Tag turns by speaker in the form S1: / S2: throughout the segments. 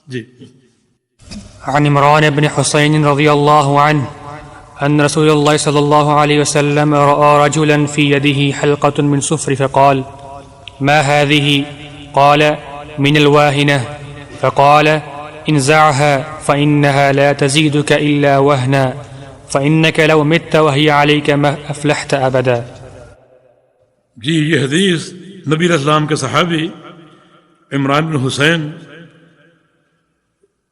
S1: جی.
S2: عن عمران بن حسين رضي الله عنه أن رسول الله صلى الله عليه وسلم رأى رجلا في يده حلقة من صفر فقال ما هذه؟ قال من الواهنة. فقال انزعها فإنها لا تزيدك إلا وهنا فإنك لو مت وهي عليك ما أفلحت أبدا.
S1: جی یہ حدیث نبی علیہ السلام کے صحابی عمران بن حسین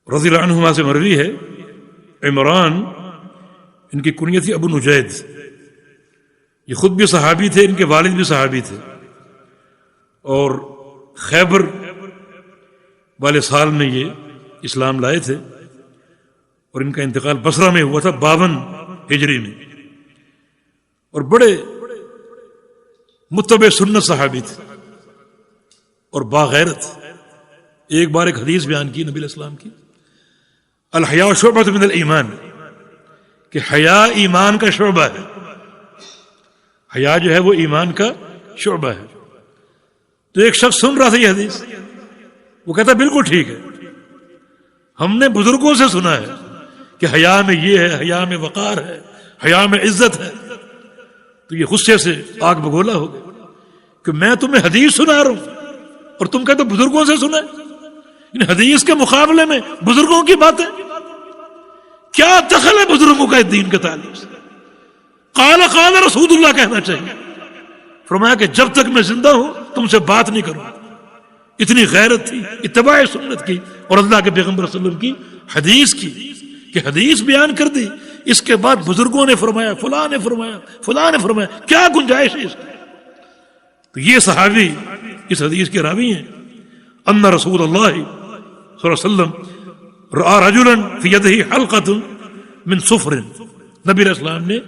S1: رضی اللہ عنہما سے مروی ہے. عمران ان کی کنیت تھی ابو نجید. یہ خود بھی صحابی تھے, ان کے والد بھی صحابی تھے, اور خیبر والے سال میں یہ اسلام لائے تھے, اور ان کا انتقال بصرہ میں ہوا تھا 52 ہجری میں, اور بڑے متبع سنت صحابی تھے اور باغیرت. ایک بار ایک حدیث بیان کی نبی علیہ السلام کی, الحیاء شعبۃ من الایمان, کہ حیا ایمان کا شعبہ ہے. حیا جو ہے وہ ایمان کا شعبہ ہے. تو ایک شخص سن رہا تھا یہ حدیث, وہ کہتا بالکل ٹھیک ہے, ہم نے بزرگوں سے سنا ہے کہ حیا میں یہ ہے, حیا میں وقار ہے, حیا میں عزت ہے. تو یہ غصے سے آگ بگولا ہو گیا کہ میں تمہیں حدیث سنا رہا ہوں اور تم کہتے ہو بزرگوں سے سنا ہے. ان حدیث کے مقابلے میں بزرگوں کی باتیں, کیا دخل ہے بزرگوں کا دین کے تعلق سے؟ قال رسول اللہ کہنا چاہیے. فرمایا کہ جب تک میں زندہ ہوں تم سے بات نہیں کروں. اتنی غیرت تھی اتباع سنت کی اور اللہ کے پیغمبر صلی اللہ علیہ وسلم کی حدیث کی, کہ حدیث بیان کر دی, اس کے بعد بزرگوں نے فرمایا, فلاں نے فرمایا, فلاں نے فرمایا, کیا گنجائش ہے اس کی؟ تو یہ صحابی اس حدیث کے راوی ہیں. ان رسول اللہ صلی اللہ علیہ وسلم رأى رجلا فی یدہ حلقۃ من صفر, نبی علیہ السلام نے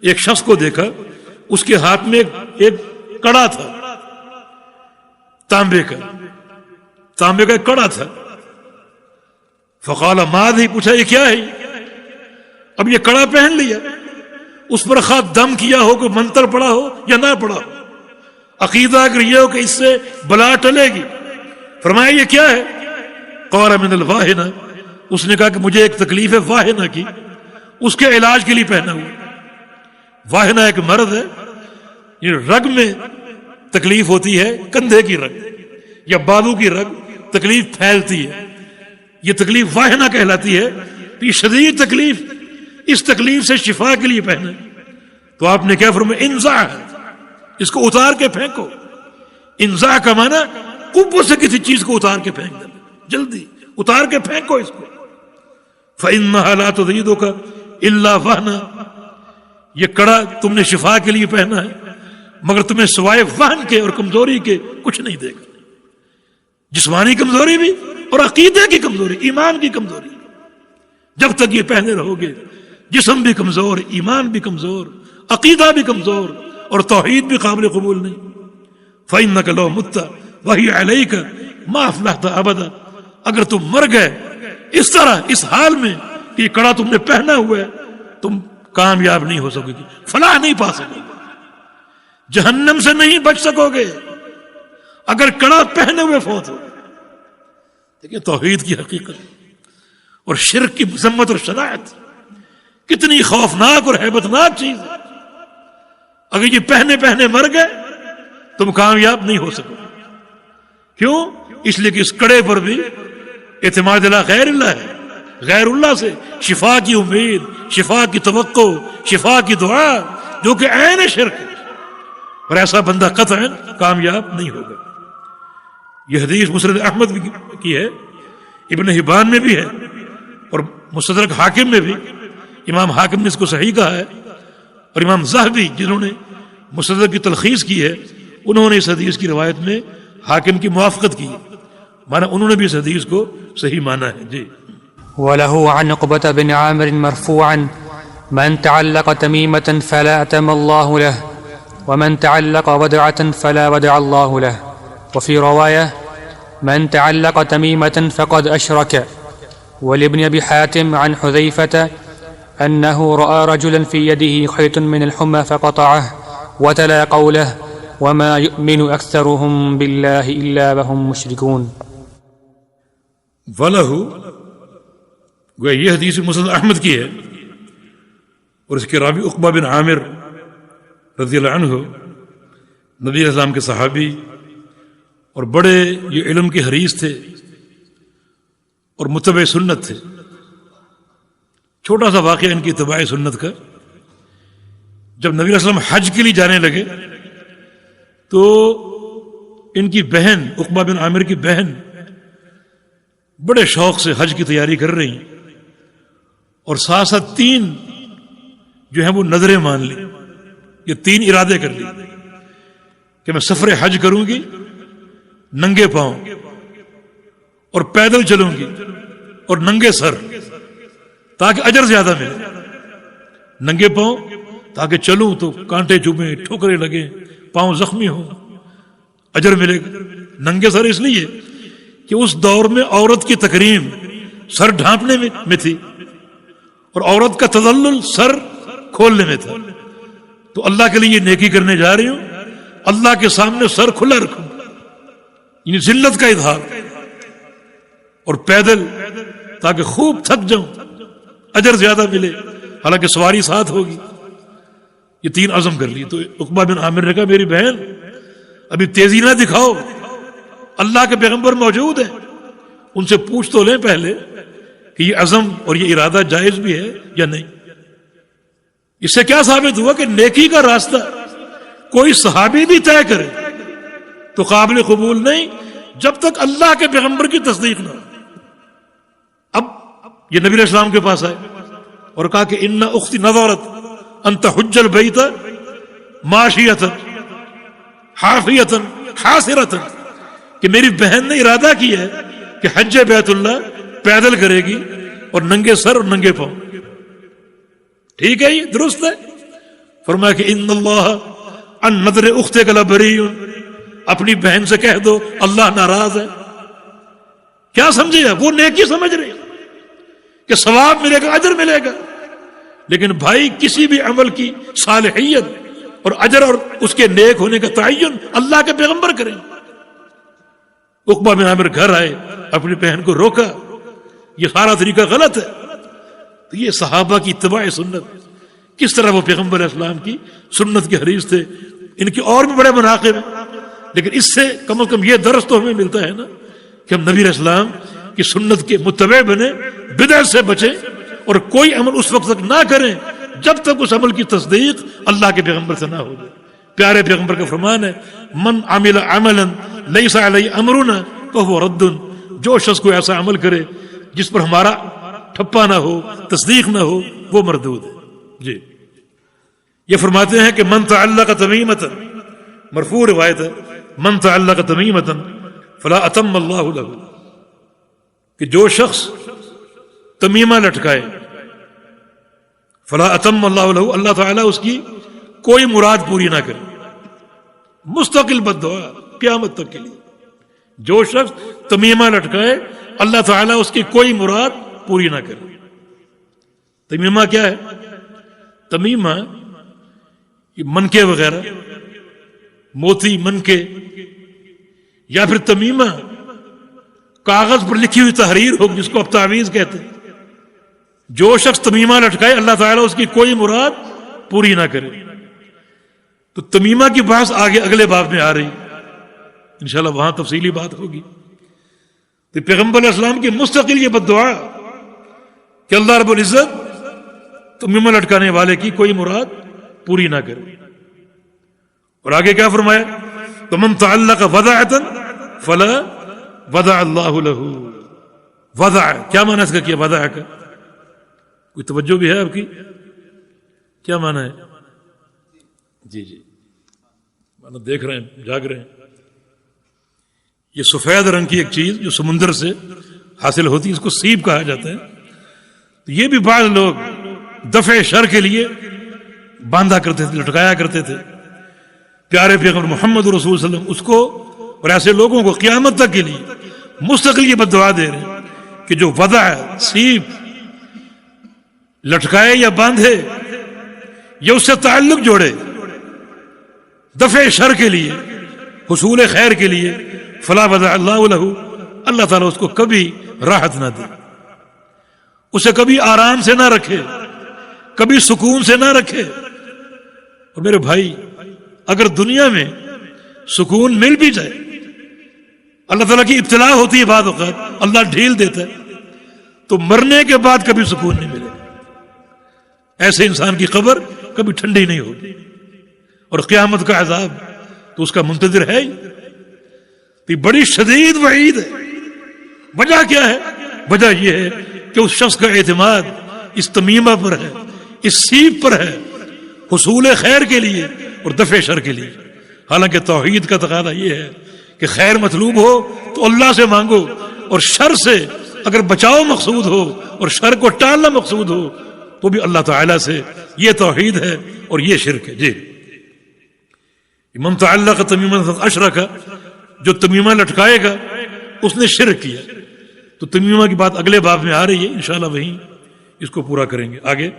S1: ایک شخص کو دیکھا, اس کے ہاتھ میں ایک کڑا تھا, تانبے کا ایک کڑا تھا. فقال ما ذی, پوچھا یہ کیا ہے؟ اب یہ کڑا پہن لیا, اس پر خواہ دم کیا ہو, کوئی منتر پڑا ہو یا نہ پڑا ہو, عقیدہ اگر یہ ہو کہ اس سے بلا ٹلے گی. فرمایا یہ کیا ہے؟ قال من الواہنہ, اس نے کہا کہ مجھے ایک تکلیف ہے واہنہ کی, اس کے علاج کے لیے پہنا ہوا. واہنہ ایک مرض ہے, یہ رگ میں تکلیف ہوتی ہے, کندھے کی رگ یا بالوں کی رگ تکلیف پھیلتی ہے, یہ تکلیف واہنہ کہلاتی ہے. تو یہ شدید تکلیف, اس تکلیف سے شفا کے لیے پہنے. تو آپ نے کیا فرمایا؟ انزع, اس کو اتار کے پھینکو. انزع کا معنی قوت سے کسی چیز کو اتار کے پھینک دینا, جلدی اتار کے پھینکو اس کو. فإنها لا تزيدك إلا وهنا, یہ کڑا تم نے شفا کے لیے پہنا ہے, مگر تمہیں سوائے وہن کے اور کمزوری کے کچھ نہیں دے گا. جسمانی کمزوری بھی اور عقیدے کی کمزوری, ایمان کی کمزوری. جب تک یہ پہنے رہو گے جسم بھی کمزور, ایمان بھی کمزور, عقیدہ بھی کمزور, اور توحید بھی قابل قبول نہیں. فإنك لو مت وهي عليك ما أفلحت أبدا, اگر تم مر گئے اس طرح, اس حال میں کہ یہ کڑا تم نے پہنا ہوا ہے, تم کامیاب نہیں ہو سکو گے, فلاح نہیں پا سکو گے, جہنم سے نہیں بچ سکو گے اگر کڑا پہنے ہوئے فوت ہو. دیکھیں توحید کی حقیقت اور شرک کی مذمت اور شناعت کتنی خوفناک اور ہیبتناک چیز ہے. اگر یہ پہنے مر گئے تم کامیاب نہیں ہو سکو. کیوں؟ اس لیے کہ اس کڑے پر بھی اعتماد اللہ غیر اللہ ہے, غیر اللہ سے شفا کی امید, شفا کی توقع, شفا کی دعا, جو کہ عین شرک ہے, اور ایسا بندہ قطعاً کامیاب نہیں ہوگا. یہ حدیث مسند احمد کی ہے, ابن حبان میں بھی ہے, اور مستدرک حاکم میں بھی. امام حاکم نے اس کو صحیح کہا ہے, اور امام ذہبی جنہوں نے مستدرک کی تلخیص کی ہے, انہوں نے اس حدیث کی روایت میں حاکم کی موافقت کی, مانا انہوں نے بھی اس حدیث کو صحیح مانا ہے. جی.
S2: وله عن عقبة بن عامر مرفوعا من تعلق تميمة فلا أتم الله له ومن تعلق ودعة فلا ودع الله له. وفي رواية من تعلق تميمة فقد أشرك. ولابن أبي حاتم عن حذيفة أنه رأى رجلا في يده خيط من الحمى فقطعه وتلا قوله وما يؤمن أكثرهم بالله إلا وهم مشركون.
S1: وَلَهُ، گویا یہ حدیث مسند احمد کی ہے، اور اس کے راوی عقبہ بن عامر رضی اللہ عنہ نبی علیہ السلام کے صحابی اور بڑے یہ علم کے حریص تھے اور متبع سنت تھے. چھوٹا سا واقعہ ان کی اتباع سنت کا، جب نبی علیہ السلام حج کے لیے جانے لگے تو ان کی بہن عقبہ بن عامر کی بہن بڑے شوق سے حج کی تیاری کر رہی ہیں، اور ساتھ ساتھ 3 جو ہیں وہ نظریں مان لی، یہ 3 ارادے کر لی کہ میں سفر حج کروں گی ننگے پاؤں، اور پیدل چلوں گی اور ننگے سر، تاکہ اجر زیادہ ملے. ننگے پاؤں تاکہ چلوں تو کانٹے چبھیں، ٹھوکریں لگیں، پاؤں زخمی ہوں، اجر ملے گا. ننگے سر اس لیے کہ اس دور میں عورت کی تکریم سر ڈھانپنے میں تھی، اور عورت کا تذلل سر کھولنے میں تھا. تو اللہ کے لیے یہ نیکی کرنے جا رہی ہوں، اللہ کے سامنے سر کھلا رکھوں، یعنی ذلت کا اظہار، اور پیدل تاکہ خوب تھک جاؤں، اجر زیادہ ملے، حالانکہ سواری ساتھ ہوگی. یہ 3 عزم کر لی. تو عقبہ بن عامر نے کہا میری بہن ابھی تیزی نہ دکھاؤ، اللہ کے پیغمبر موجود ہیں، ان سے پوچھ تو لیں پہلے کہ یہ عزم اور یہ ارادہ جائز بھی ہے یا نہیں. اس سے کیا ثابت ہوا کہ نیکی کا راستہ کوئی صحابی بھی طے کرے تو قابل قبول نہیں جب تک اللہ کے پیغمبر کی تصدیق نہ ہو. اب یہ نبی علیہ السلام کے پاس آئے اور کہا کہ ان اختی نذرت ان تحج البیت ماشیۃ حافیۃ حاصرۃ، کہ میری بہن نے ارادہ کیا ہے کہ حج بیت اللہ پیدل کرے گی اور ننگے سر اور ننگے پاؤں. ٹھیک ہے، یہ درست ہے. فرمایا کہ ان اللہ عن نذر اختک لبری، اپنی بہن سے کہہ دو اللہ ناراض ہے. کیا سمجھے آپ؟ وہ نیکی سمجھ رہے کہ ثواب ملے گا، اجر ملے گا. لیکن بھائی کسی بھی عمل کی صالحیت اور اجر اور اس کے نیک ہونے کا تعین اللہ کے پیغمبر کریں. عقبہ بن عامر گھر آئے، اپنی بہن کو روکا، یہ سارا طریقہ غلط ہے. تو یہ صحابہ کی اتباع سنت، کس طرح وہ پیغمبر علیہ السلام کی سنت کے حریص تھے. ان کے اور بھی بڑے مناقب ہیں، لیکن اس سے کم از کم یہ درس تو ہمیں ملتا ہے نا کہ ہم نبی علیہ السلام کی سنت کے متبع بنے، بدعت سے بچیں، اور کوئی عمل اس وقت تک نہ کریں جب تک اس عمل کی تصدیق اللہ کے پیغمبر سے نہ ہو جائے. پیارے پیغمبر کا فرمان ہے من عمل عملا لیس علیہ امرنا فہو رد، جو شخص کوئی ایسا عمل کرے جس پر ہمارا ٹھپا نہ ہو، تصدیق نہ ہو، وہ مردود ہے. جی یہ فرماتے ہیں کہ من تعلق تمیمۃ، مرفوع روایت ہے، من تعلق تمیمۃ فلا اتم اللہ لہ، کہ جو شخص تمیمہ لٹکائے فلا اتم اللہ لہ، اللہ تعالیٰ اس کی کوئی مراد پوری نہ کرے. مستقل بد دعا قیامت تک کے لیے. جو شخص تمیمہ لٹکائے اللہ تعالیٰ اس کی کوئی مراد پوری نہ کرے. تمیمہ کیا ہے؟ تمیمہ یہ منکے وغیرہ، موتی منکے، یا پھر تمیمہ کاغذ پر لکھی ہوئی تحریر ہو جس کو اب تعویذ کہتے ہیں. جو شخص تمیمہ لٹکائے اللہ تعالیٰ اس کی کوئی مراد پوری نہ کرے. تو تمیمہ کی بحث آگے اگلے باب میں آ رہی، انشاءاللہ وہاں تفصیلی بات ہوگی. تو پیغمبر علیہ السلام کی مستقل یہ بد دعا کہ اللہ رب العزت تمیمہ لٹکانے والے کی کوئی مراد پوری نہ کرے. اور آگے کیا فرمایا؟ تمن تعلق وداعۃ فلا ودع اللہ لہ. ودع کیا معنی اس کا کیا؟ ودع کا کوئی توجہ بھی ہے آپ کی؟ کیا معنی ہے؟ جی معنی دیکھ رہے ہیں، جاگ رہے ہیں. یہ سفید رنگ کی ایک چیز جو سمندر سے حاصل ہوتی ہے، اس کو سیب کہا جاتا ہے. تو یہ بھی بعض لوگ دفع شر کے لیے باندھا کرتے تھے، لٹکایا کرتے تھے. پیارے پیغمبر محمد رسول صلی اللہ علیہ وسلم اس کو اور ایسے لوگوں کو قیامت تک کے لیے مستقل یہ بد دعا دے رہے ہیں کہ جو ودع سیب لٹکائے یا باندھے یا اس سے تعلق جوڑے دفع شر کے لیے، حصول خیر کے لیے، فلا ودع اللہ لہ، اللہ تعالیٰ اس کو کبھی راحت نہ دے، اسے کبھی آرام سے نہ رکھے، کبھی سکون سے نہ رکھے۔ اور میرے بھائی، اگر دنیا میں سکون مل بھی جائے، اللہ تعالیٰ کی ابتلا ہوتی ہے بعض اوقات، اللہ ڈھیل دیتا ہے، تو مرنے کے بعد کبھی سکون نہیں ملے گا۔ ایسے انسان کی قبر کبھی ٹھنڈی نہیں ہوگی، اور قیامت کا عذاب تو اس کا منتظر ہے ہی۔ تو یہ بڑی شدید وعید ہے۔ وجہ کیا ہے؟ وجہ یہ ہے کہ اس شخص کا اعتماد اس تمیمہ پر ہے، اس سیپ پر ہے، حصول خیر کے لیے اور دفع شر کے لیے۔ حالانکہ توحید کا تقاضا یہ ہے کہ خیر مطلوب ہو تو اللہ سے مانگو، اور شر سے اگر بچاؤ مقصود ہو اور شر کو ٹالنا مقصود ہو تو بھی اللہ تعالیٰ سے۔ یہ توحید ہے اور یہ شرک ہے۔ جی، من تعلق تمیمہ اشرک، جو تمیمہ لٹکائے گا اس نے شرک کیا۔ تو تمیمہ کی بات اگلے باب میں آ رہی ہے، انشاءاللہ وہیں اس کو پورا کریں گے۔ آگے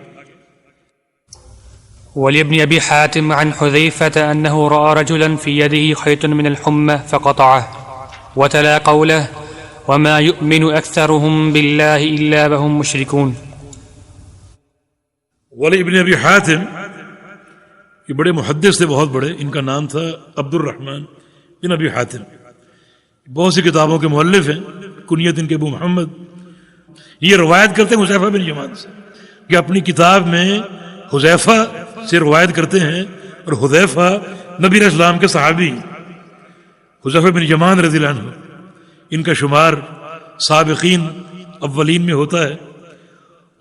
S2: ولابن أبي حاتم عن حذيفة أنه رأى رجلا في يده خيط من الحمى فقطعه وتلا قوله وما يؤمن أكثرهم بالله إلا وهم مشركون۔
S1: ابن ابی حاتم یہ بڑے محدث تھے، بہت بڑے، ان کا نام تھا عبد الرحمن بن ابی حاتم، بہت سی کتابوں کے مؤلف ہیں، کنیت ان کے ابو محمد۔ یہ روایت کرتے ہیں حذیفہ بن یمان سے، کہ اپنی کتاب میں حذیفہ سے روایت کرتے ہیں، اور حذیفہ نبی علیہ السلام کے صحابی حذیفہ بن یمان رضی اللہ عنہ، ان کا شمار سابقین اولین میں ہوتا ہے،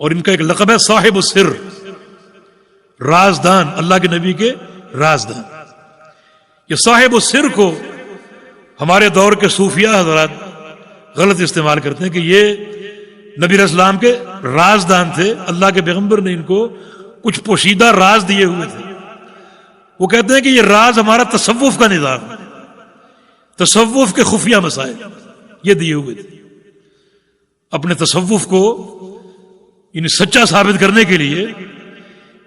S1: اور ان کا ایک لقب ہے صاحب السر، رازدان، اللہ کے نبی کے رازدان۔ یہ صاحب السر کو ہمارے دور کے صوفیاء حضرات غلط استعمال کرتے ہیں کہ یہ نبی علیہ السلام کے رازدان تھے، اللہ کے پیغمبر نے ان کو کچھ پوشیدہ راز دیے ہوئے تھے۔ وہ کہتے ہیں کہ یہ راز ہمارا تصوف کا نظام ہے، تصوف کے خفیہ مسائل یہ دیے ہوئے تھے۔ اپنے تصوف کو یعنی سچا ثابت کرنے کے لیے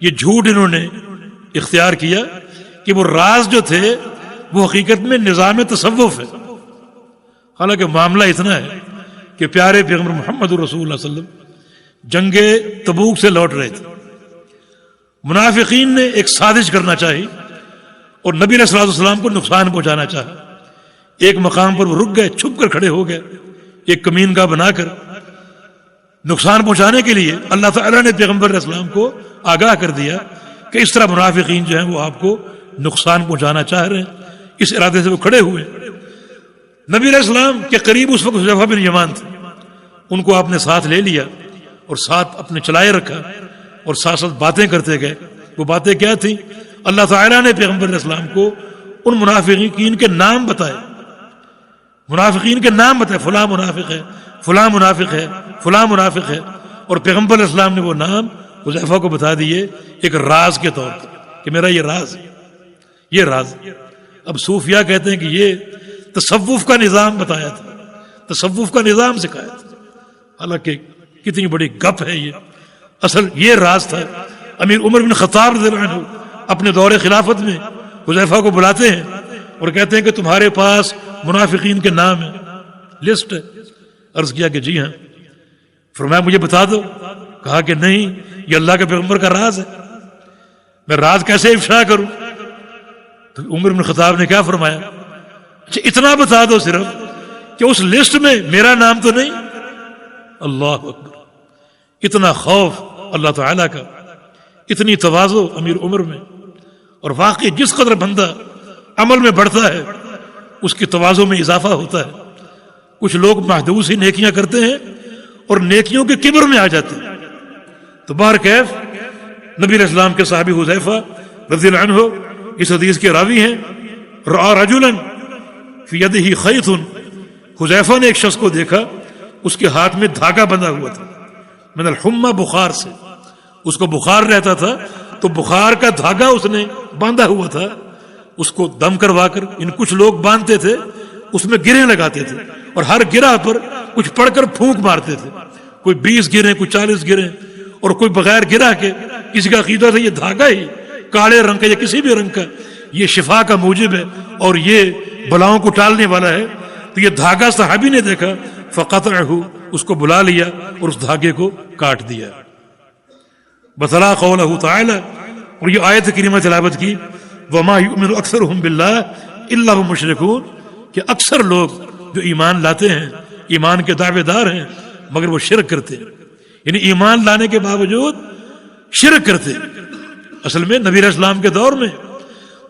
S1: یہ جھوٹ انہوں نے اختیار کیا کہ وہ راز جو تھے وہ حقیقت میں نظام تصوف ہے۔ حالانکہ معاملہ اتنا ہے کہ پیارے پیغمبر محمد رسول اللہ صلی اللہ علیہ وسلم جنگ تبوک سے لوٹ رہے تھے، منافقین نے ایک سازش کرنا چاہی اور نبی علیہ الصلوۃ والسلام کو نقصان پہنچانا چاہا۔ ایک مقام پر وہ رک گئے، چھپ کر کھڑے ہو گئے، ایک کمین گاہ بنا کر نقصان پہنچانے کے لیے اللہ تعالیٰ نے پیغمبر علیہ السلام کو آگاہ کر دیا کہ اس طرح منافقین جو ہیں وہ آپ کو نقصان پہنچانا چاہ رہے ہیں۔ اس ارادے سے وہ کھڑے ہوئے۔ نبی علیہ السلام کے قریب اس وقت حذیفہ بن یمان تھے، ان کو آپ نے ساتھ لے لیا اور ساتھ اپنے چلائے رکھا اور ساتھ ساتھ باتیں کرتے گئے۔ وہ باتیں کیا تھیں؟ اللہ تعالیٰ نے پیغمبر علیہ السلام کو ان منافقین کے نام بتائے، منافقین کے نام بتائے، فلاں منافق ہے، فلاں منافق ہے، فلاں منافق ہے، اور پیغمبر علیہ السلام نے وہ نام حذیفہ کو بتا دیے ایک راز کے طور پر کہ میرا یہ راز ہے، یہ راز۔ اب صوفیاء کہتے ہیں کہ یہ تصوف کا نظام بتایا تھا، تصوف کا نظام سکھایا تھا، حالانکہ کتنی بڑی گپ ہے یہ۔ اصل یہ راز تھا۔ امیر عمر بن خطاب رضی اللہ عنہ اپنے دور خلافت میں حذیفہ کو بلاتے ہیں اور کہتے ہیں کہ تمہارے پاس منافقین کے نام ہیں، لسٹ ہے۔ عرض کیا کہ جی ہاں۔ فرمایا مجھے بتا دو۔ کہا کہ نہیں، یہ اللہ کے پیغمبر کا راز ہے، میں راز کیسے افشا کروں؟ تو عمر بن خطاب نے کیا فرمایا؟ اچھا اتنا بتا دو صرف کہ اس لسٹ میں میرا نام تو نہیں۔ اللہ اکبر! اتنا خوف اللہ تعالیٰ کا، اتنی تواضع امیر عمر میں۔ اور واقعی جس قدر بندہ عمل میں بڑھتا ہے اس کی تواضع میں اضافہ ہوتا ہے۔ کچھ لوگ محدود سی نیکیاں کرتے ہیں اور نیکیوں کے کبر میں آ جاتے ہیں۔ تو بہرکیف نبی علیہ السلام کے صحابی حذیفہ رضی اللہ عنہ اس حدیث کے راوی ہیں۔ رأى رجلا فی یدہ خیط، حذیفہ نے ایک شخص کو دیکھا، اس کے ہاتھ میں دھاگا بندھا ہوا تھا، من الحمى، بخار سے، اس کو بخار رہتا تھا تو بخار کا دھاگا اس نے باندھا ہوا تھا، اس کو دم کروا کر ان کچھ لوگ باندھتے تھے، اس میں گریں لگاتے تھے اور ہر گرہ پر کچھ پڑھ کر پھونک مارتے تھے، کوئی 20 گریں، کوئی 40 گریں، اور کوئی بغیر گرہ کے، کسی کا عقیدہ تھا یہ دھاگا ہی کالے رنگ کا یا کسی بھی رنگ کا یہ شفا کا موجب ہے اور یہ بلاؤں کو ٹالنے والا ہے۔ تو یہ دھاگا صحابی نے دیکھا، فقطعہ، اس کو بلا لیا اور اس دھاگے کو کاٹ دیا. بتلا قولہ تعالی، اور یہ آیت کریمہ تلاوت کی، وما یؤمن اکثرهم باللہ الا هم مشرکون، کہ اکثر لوگ جو ایمان لاتے ہیں، ایمان کے دعوے دار ہیں، مگر وہ شرک کرتے ہیں، یعنی ایمان لانے کے باوجود شرک کرتے. اصل میں نبی علیہ السلام کے دور میں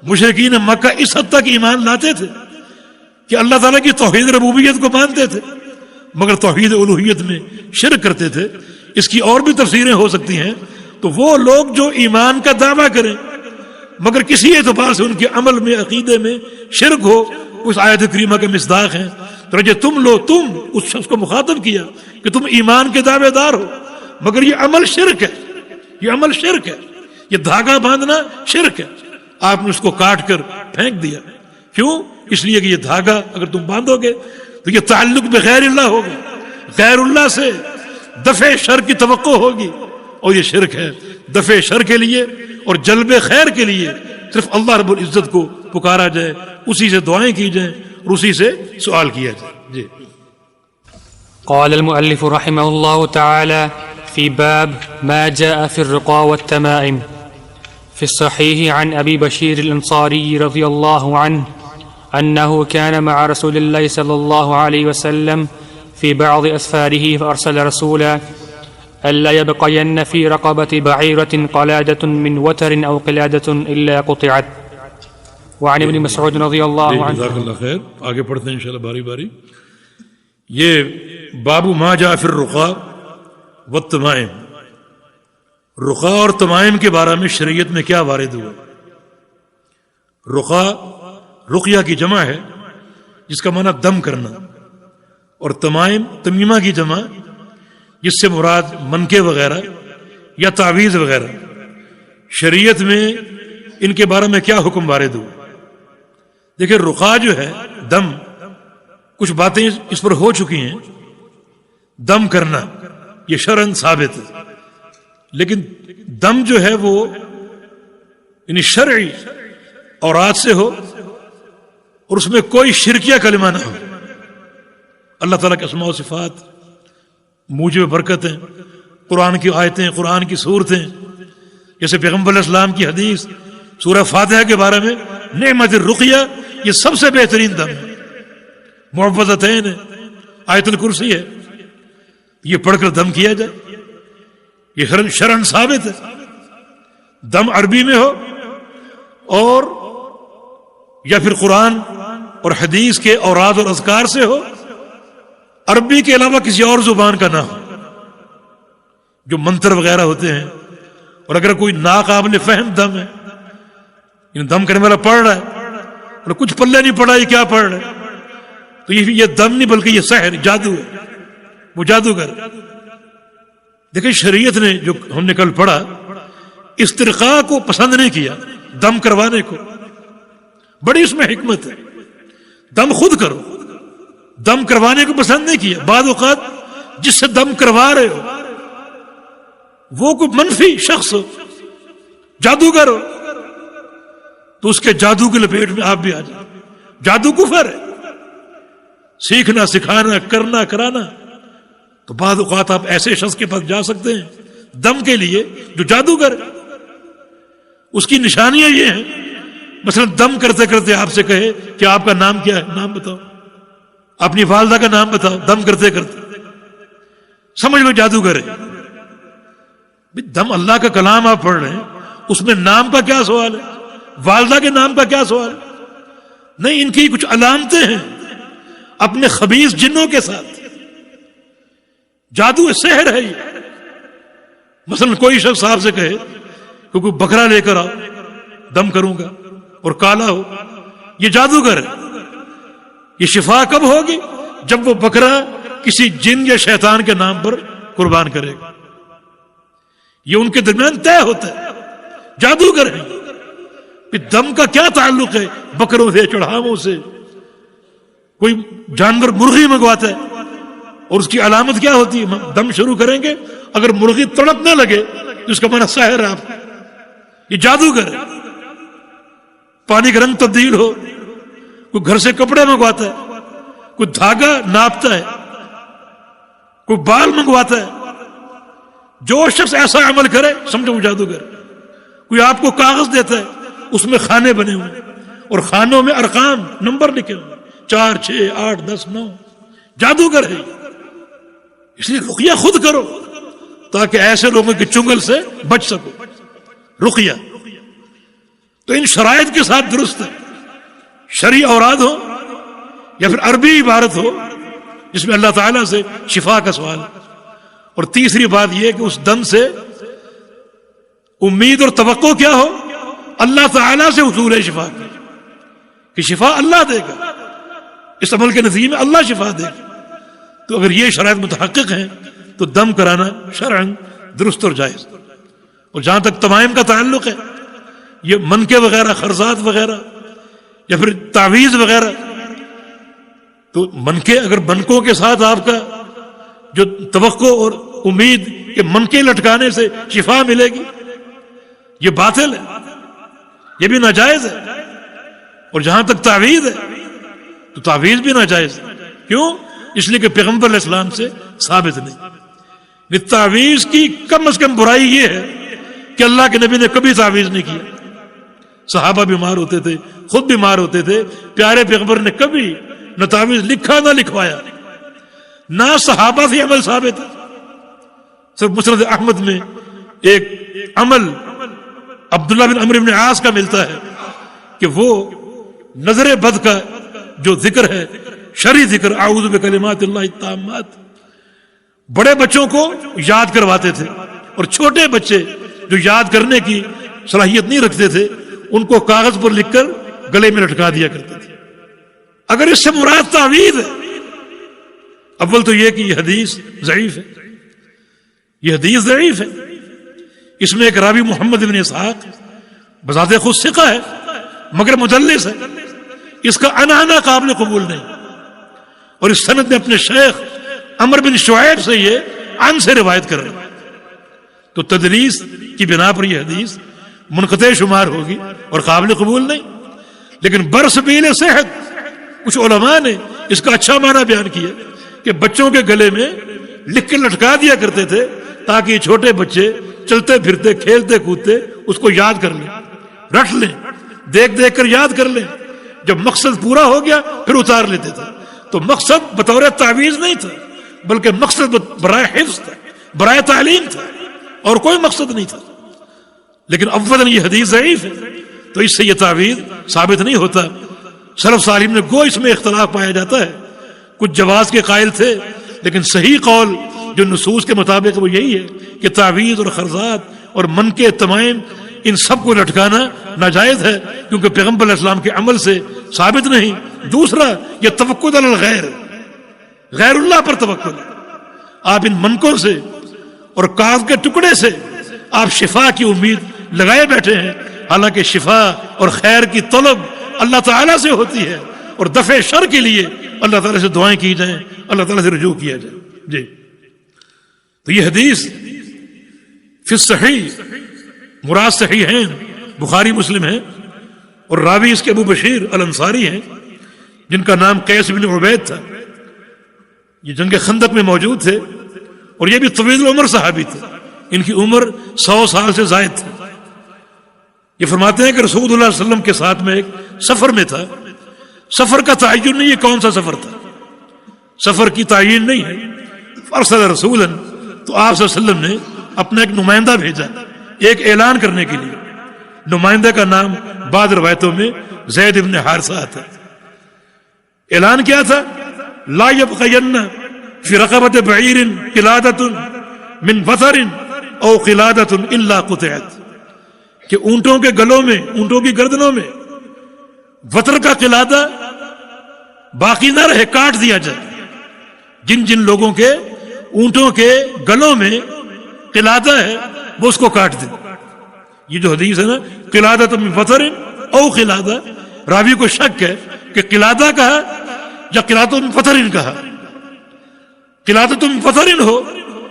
S1: مشرکین مکہ اس حد تک ایمان لاتے تھے کہ اللہ تعالیٰ کی توحید ربوبیت کو مانتے تھے، مگر توحید الوہیت میں شرک کرتے تھے. اس کی اور بھی تفسیریں ہو سکتی ہیں. تو وہ لوگ جو ایمان کا دعویٰ کریں مگر کسی اعتبار سے ان کے عمل میں، عقیدے میں شرک ہو، اس آیت کریمہ کے مصداق ہیں. تو تم اس شخص کو مخاطب کیا کہ تم ایمان کے دعوے دار ہو، مگر یہ عمل شرک ہے، یہ عمل شرک ہے، یہ دھاگا باندھنا شرک ہے. آپ نے اس کو کاٹ کر پھینک دیا. کیوں؟ اس لیے کہ یہ دھاگا اگر تم باندھو گے تو یہ تعلق بغیر اللہ ہوگا، غیر اللہ سے دفع شر کی توقع ہوگی، اور یہ شرک ہے. دفع شر کے لیے اور جلب خیر کے لیے صرف اللہ رب العزت کو پکارا جائے، اسی سے دعائیں کی جائیں اور اسی سے سوال کیا جائے. جی.
S2: قال المؤلف رحمه الله تعالى في باب ما جاء في الرقى والتمائم. في الصحيح عن أبي بشير الأنصاري رضي الله عنه أنه كان مع رسول الله صلى الله عليه وسلم في بعض أسفاره فأرسل رسولا ألا يبقين في رقبة بعيرة قلادة من وتر أو قلادة إلا قطعت. وعن ابن مسعود رضي الله عنه.
S1: جزاک اللہ خیر. آگے پڑھتے ہیں انشاءاللہ باری باری. یہ باب ما جاء فی الرقا والتمائم، رقا اور تمائم کے بارے میں شریعت میں کیا وارد ہوا. رقا رقیہ کی جمع ہے جس کا معنی دم کرنا، اور تمائم تمیمہ کی جمع جس سے مراد منکے وغیرہ یا تعویذ وغیرہ. شریعت میں ان کے بارے میں کیا حکم وارد ہوا. دیکھیں رقا جو ہے دم، کچھ باتیں اس پر ہو چکی ہیں. دم کرنا یہ شرعاً ثابت ہے، لیکن دم جو ہے وہ یعنی شرعی اورات سے ہو اور اس میں کوئی شرکیہ کلمہ نہ ہو. اللہ تعالیٰ کے اسماء و صفات، موجب برکتیں، قرآن کی آیتیں، قرآن کی صورتیں، جیسے پیغمبر علیہ السلام کی حدیث سورہ فاتحہ کے بارے میں، نعمت الرقیہ، یہ سب سے بہترین دم ہے. معوذتین ہے، آیت الکرسی ہے، یہ پڑھ کر دم کیا جائے، یہ شرعاً ثابت ہے. دم عربی میں ہو اور یا پھر قرآن اور حدیث کے اوراد اور اذکار سے ہو، عربی کے علاوہ کسی اور زبان کا نہ ہو. جو منتر وغیرہ ہوتے ہیں، اور اگر کوئی ناقابل فہم دم ہے، یعنی دم کرنے والا پڑھ رہا ہے اور کچھ پلے نہیں پڑا یہ کیا پڑھ رہا ہے، تو یہ دم نہیں بلکہ یہ سحر، جادو ہے، وہ جادوگر. دیکھیں شریعت نے جو ہم نے کل پڑھا، استرقاء کو پسند نہیں کیا، دم کروانے کو. بڑی اس میں حکمت ہے. دم خود کرو، دم کروانے کو پسند نہیں کیا. بعض اوقات جس سے دم کروا رہے ہو وہ کوئی منفی شخص ہو، جادوگر ہو، تو اس کے جادو کی لپیٹ میں آپ بھی آ جائیں. جادو کفر ہے. سیکھنا، سکھانا، کرنا، کرانا. تو بعض اوقات آپ ایسے شخص کے پاس جا سکتے ہیں دم کے لیے جو جادوگر ہے. اس کی نشانیاں یہ ہیں، مثلا دم کرتے کرتے آپ سے کہے کہ آپ کا نام کیا ہے، نام بتاؤ، اپنی والدہ کا نام بتاؤ، دم کرتے کرتے، سمجھ لو جادوگر ہے. دم اللہ کا کلام آپ پڑھ رہے ہیں، اس میں نام کا کیا سوال ہے، والدہ کے نام کا کیا سوال ہے. نہیں، ان کی کچھ علامتیں ہیں اپنے خبیث جنوں کے ساتھ. جادو سحر ہے یہ. مثلا کوئی شخص آپ سے کہے کہ کوئی بکرا لے کر آؤ، دم کروں گا، اور کالا ہو، یہ جادوگر ہے. یہ شفا کب ہوگی؟ جب وہ بکرا کسی جن یا شیطان کے نام پر قربان کرے گا. یہ ان کے درمیان طے ہوتا ہے. جادوگر ہے. دم کا کیا تعلق ہے بکروں سے، چڑھاووں سے؟ کوئی جانور مرغی منگواتا ہے اور اس کی علامت کیا ہوتی ہے؟ دم شروع کریں گے، اگر مرغی تڑپ نہ لگے تو اس کا معنی سحر ہے. آپ یہ جادوگر ہے. پانی کا رنگ تبدیل ہو، کوئی گھر سے کپڑے منگواتا ہے، کوئی دھاگا ناپتا ہے، کوئی بال منگواتا ہے، جو شخص ایسا عمل کرے سمجھو وہ جادوگر۔ کوئی آپ کو کاغذ دیتا ہے، اس میں خانے بنے ہوئے اور خانوں میں ارقام نمبر لکھے ہوئے 4 6 8 10 9، جادوگر ہے۔ اس لیے رقیہ خود کرو تاکہ ایسے لوگوں کے چنگل سے بچ سکو۔ رقیہ تو ان شرائط کے ساتھ درست ہے، شرعی اوراد ہو یا پھر عربی عبارت ہو جس میں اللہ تعالیٰ سے شفا کا سوال ہے۔ اور تیسری بات یہ کہ اس دم سے امید اور توقع کیا ہو؟ اللہ تعالیٰ سے حصول ہے شفا کی، کہ شفا اللہ دے گا، اس عمل کے نتیجے میں اللہ شفا دے گا۔ تو اگر یہ شرائط متحقق ہیں تو دم کرانا شرعاً درست اور جائز۔ اور جہاں تک تمائم کا تعلق ہے، یہ منکے وغیرہ، خرزات وغیرہ یا پھر تعویذ وغیرہ، تو منکے، اگر منکوں کے ساتھ آپ کا جو توقع اور امید کہ منکے لٹکانے سے شفا ملے گی، یہ باطل ہے، یہ بھی ناجائز ہے۔ اور جہاں تک تعویذ ہے تو تعویذ بھی ناجائز ہے۔ کیوں؟ اس لیے کہ پیغمبر علیہ السلام سے ثابت نہیں۔ تعویذ کی کم از کم برائی یہ ہے کہ اللہ کے نبی نے کبھی تعویذ نہیں کیا۔ صحابہ بیمار ہوتے تھے، خود بیمار ہوتے تھے، پیارے پیغمبر نے کبھی نہ تعویذ لکھا نہ لکھوایا، نہ صحابہ سے عمل ثابت ہے۔ صرف مسند احمد میں ایک عمل عبداللہ بن عمرو بن عاص کا ملتا ہے کہ وہ نظر بد کا جو ذکر ہے، شرعی ذکر، اعوذ بکلمات اللہ التامات، بڑے بچوں کو یاد کرواتے تھے، اور چھوٹے بچے جو یاد کرنے کی صلاحیت نہیں رکھتے تھے ان کو کاغذ پر لکھ کر گلے میں لٹکا دیا کرتے تھے۔ اگر اس سے مراد تعویذ ہے، اول تو یہ کہ یہ حدیث ضعیف ہے، یہ حدیث ضعیف ہے۔ اس میں ایک راوی محمد بن اسحاق بذات خود ثقہ ہے مگر مدلس ہے، اس کا عنعنہ قابل قبول نہیں، اور اس سند میں اپنے شیخ عمر بن شعیب سے یہ عن سے روایت کر رہے ہیں، تو تدلیس کی بنا پر یہ حدیث منقطع شمار ہوگی اور قابل قبول نہیں۔ لیکن برسبیل صحت کچھ علماء نے اس کا اچھا معنی بیان کیا کہ بچوں کے گلے میں لکھ کے لٹکا دیا کرتے تھے تاکہ یہ چھوٹے بچے چلتے پھرتے کھیلتے کودتے اس کو یاد کر لیں، رٹ لیں، دیکھ دیکھ کر یاد کر لیں، جب مقصد پورا ہو گیا پھر اتار لیتے تھے۔ تو مقصد بطور تعویذ نہیں تھا بلکہ مقصد برائے حفظ تھا، برائے تعلیم تھا، اور کوئی مقصد نہیں تھا۔ لیکن اولاً یہ حدیث ضعیف ہے تو اس سے یہ تعویذ ثابت نہیں ہوتا۔ سلف صالحین نے گو اس میں اختلاف پایا جاتا ہے، کچھ جواز کے قائل تھے، لیکن صحیح قول جو نصوص کے مطابق وہ یہی ہے کہ تعویذ اور خرزات اور منکے تمائم ان سب کو لٹکانا ناجائز ہے، کیونکہ پیغمبر علیہ السلام کے عمل سے ثابت نہیں۔ دوسرا، یہ توکل علی الغیر، غیر اللہ پر توکل ہے۔ آپ ان منکوں سے اور کاغذ کے ٹکڑے سے آپ شفا کی امید لگائے بیٹھے ہیں، حالانکہ شفا اور خیر کی طلب اللہ تعالیٰ سے ہوتی ہے، اور دفع شر کے لیے اللہ تعالیٰ سے دعائیں کی جائیں، اللہ تعالیٰ سے رجوع کیا جائے۔ جی، تو یہ حدیث فی الصحیح، مراد صحیح ہیں، بخاری مسلم ہیں، اور راوی اس کے ابو بشیر الانصاری ہیں جن کا نام قیس بن عبید تھا۔ یہ جنگ خندق میں موجود تھے اور یہ بھی طویل العمر صحابی تھے، ان کی عمر 100 سال سے زائد تھی۔ یہ فرماتے ہیں کہ رسول اللہ صلی اللہ علیہ وسلم کے ساتھ میں ایک سفر میں تھا۔ سفر کا تعین نہیں ہے کون سا سفر تھا، سفر کی تعین نہیں ہے۔ فارسل رسولا، تو آپ صلی اللہ علیہ وسلم نے اپنا ایک نمائندہ بھیجا ایک اعلان کرنے کے لیے۔ نمائندے کا نام بعض روایتوں میں زید بن حارثہ آتا ہے۔ اعلان کیا تھا؟ لا يبقين في رقبة بعير قلادة من وتر او قلادة الا قطعت، کہ اونٹوں کے گلوں میں، اونٹوں کی گردنوں میں وتر کا قلادہ باقی نہ رہے، کاٹ دیا جائے۔ جن جن لوگوں کے اونٹوں کے گلوں میں قلادہ ہے وہ اس کو کاٹ دیں۔ یہ جو حدیث ہے نا، قلادۃ من وتر او قلادہ، راوی کو شک ہے کہ قلادہ کہا یا قلادۃ من وتر کہا۔ قلادۃ من وتر ہو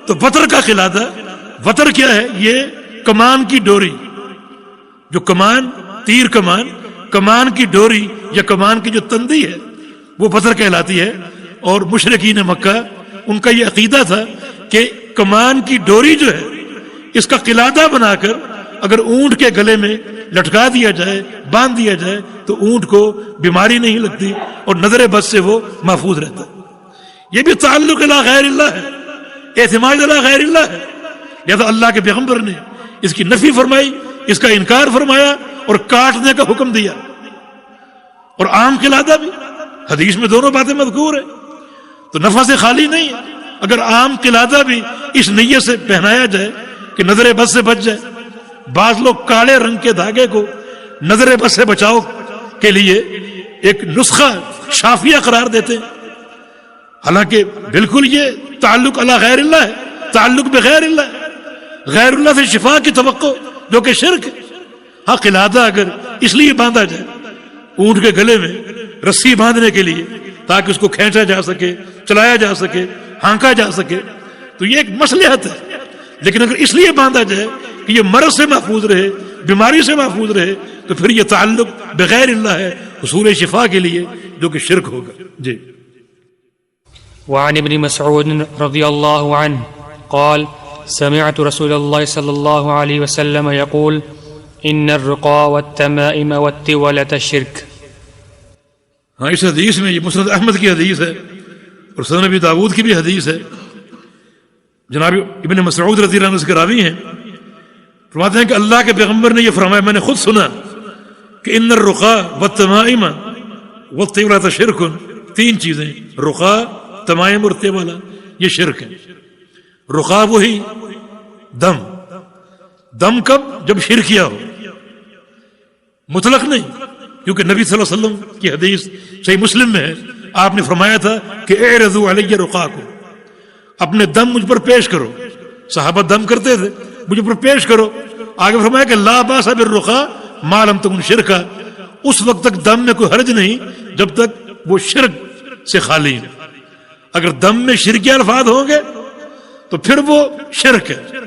S1: تو وتر کا قلادہ، وتر کیا ہے؟ یہ کمان کی ڈوری، جو کمان، تیر کمان، کمان کی ڈوری یا کمان کی جو تندی ہے وہ وتر کہلاتی ہے۔ اور مشرکین مکہ ان کا یہ عقیدہ تھا کہ کمان کی ڈوری جو ہے اس کا قلادہ بنا کر اگر اونٹ کے گلے میں لٹکا دیا جائے، باندھ دیا جائے، تو اونٹ کو بیماری نہیں لگتی اور نظر بد سے وہ محفوظ رہتا ہے۔ یہ بھی تعلق الی غیر اللہ ہے، اعتماد الی غیر اللہ ہے۔ لہذا اللہ کے پیغمبر نے اس کی نفی فرمائی، اس کا انکار فرمایا اور کاٹنے کا حکم دیا۔ اور عام قلادہ بھی حدیث میں دونوں باتیں مذکور ہیں، تو نفع سے خالی نہیں ہے۔ اگر عام قلادہ بھی اس نیت سے پہنایا جائے کہ نظر بد سے بچ جائے، بعض لوگ کالے رنگ کے دھاگے کو نظر بد سے بچاؤ کے لیے ایک نسخہ شافیہ قرار دیتے ہیں، حالانکہ بالکل یہ تعلق الی غیر اللہ ہے، تعلق بغیر اللہ ہے، غیر اللہ سے شفا کی توقع جو کہ شرک ہے۔ ہاں قلادہ اگر اس لیے باندھا جائے اونٹ کے گلے میں رسی باندھنے کے لیے تاکہ اس کو کھینچا جا سکے، چلایا جا سکے، ہانکا جا سکے، تو یہ ایک مصلحت ہے۔ لیکن اگر اس لیے باندھا جائے کہ یہ مرض سے محفوظ رہے، بیماری سے محفوظ رہے، تو پھر یہ تعلق بغیر اللہ ہے حصول شفا کے لیے، جو کہ شرک ہوگا۔ جی۔
S2: وعن ابن مسعود رضی اللہ عنہ قال سمعت رسول اللہ صلی اللہ علیہ وسلم يقول ان الرقى والتمائم والتولة شرک۔
S1: ہاں اس حدیث میں، یہ مسند احمد کی حدیث ہے اور سنن ابی داؤد کی بھی حدیث ہے، جناب ابن مسعود رضی اللہ عنہ سے راوی ہیں، فرماتے ہیں کہ اللہ کے پیغمبر نے یہ فرمایا، میں نے خود سنا کہ ان الرقى والتمائم والتولة شرک، تین چیزیں، رقا، تمائم اور تیوالہ، یہ شرک ہے۔ رقا وہی دم، دم کب؟ جب شرکیہ ہو، مطلق نہیں، کیونکہ نبی صلی اللہ علیہ وسلم کی حدیث صحیح مسلم میں ہے، آپ نے فرمایا تھا کہ اعرضوا علی رقاکم، اپنے دم مجھ پر پیش کرو۔ صحابہ دم کرتے تھے، مجھ پر پیش کرو۔ آگے فرمایا کہ لا باس بالرقا ما لم تکن شرکا، اس وقت تک دم میں کوئی حرج نہیں جب تک وہ شرک سے خالی ہے۔ اگر دم میں شرکی الفاظ ہوں گے تو پھر وہ شرک ہے،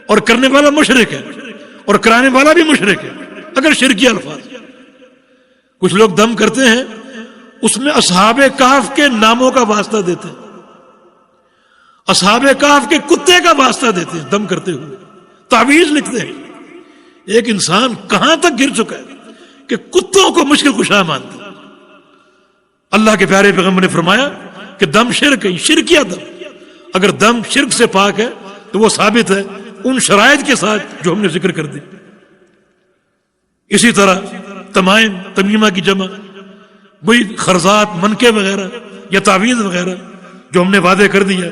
S1: اور کرنے والا مشرک ہے، اور کرانے والا بھی مشرک ہے اگر شرکی الفاظ۔ کچھ لوگ دم کرتے ہیں، اس میں اصحاب کہف کے ناموں کا واسطہ دیتے ہیں، اصحاب کہف کے کتے کا واسطہ دیتے ہیں، دم کرتے ہوئے تعویذ لکھتے ہیں۔ ایک انسان کہاں تک گر چکا ہے کہ کتوں کو مشکل کشا مانتا ہے۔ اللہ کے پیارے پیغمبر نے فرمایا کہ دم شرک ہے، شرکیہ دم۔ اگر دم شرک سے پاک ہے تو وہ ثابت ہے ان شرائط کے ساتھ جو ہم نے ذکر کر دی۔ اسی طرح تمائم، تمیمہ کی جمع، وہی خرزات، منکے وغیرہ یا تعویذ وغیرہ جو ہم نے وعدے کر دیا۔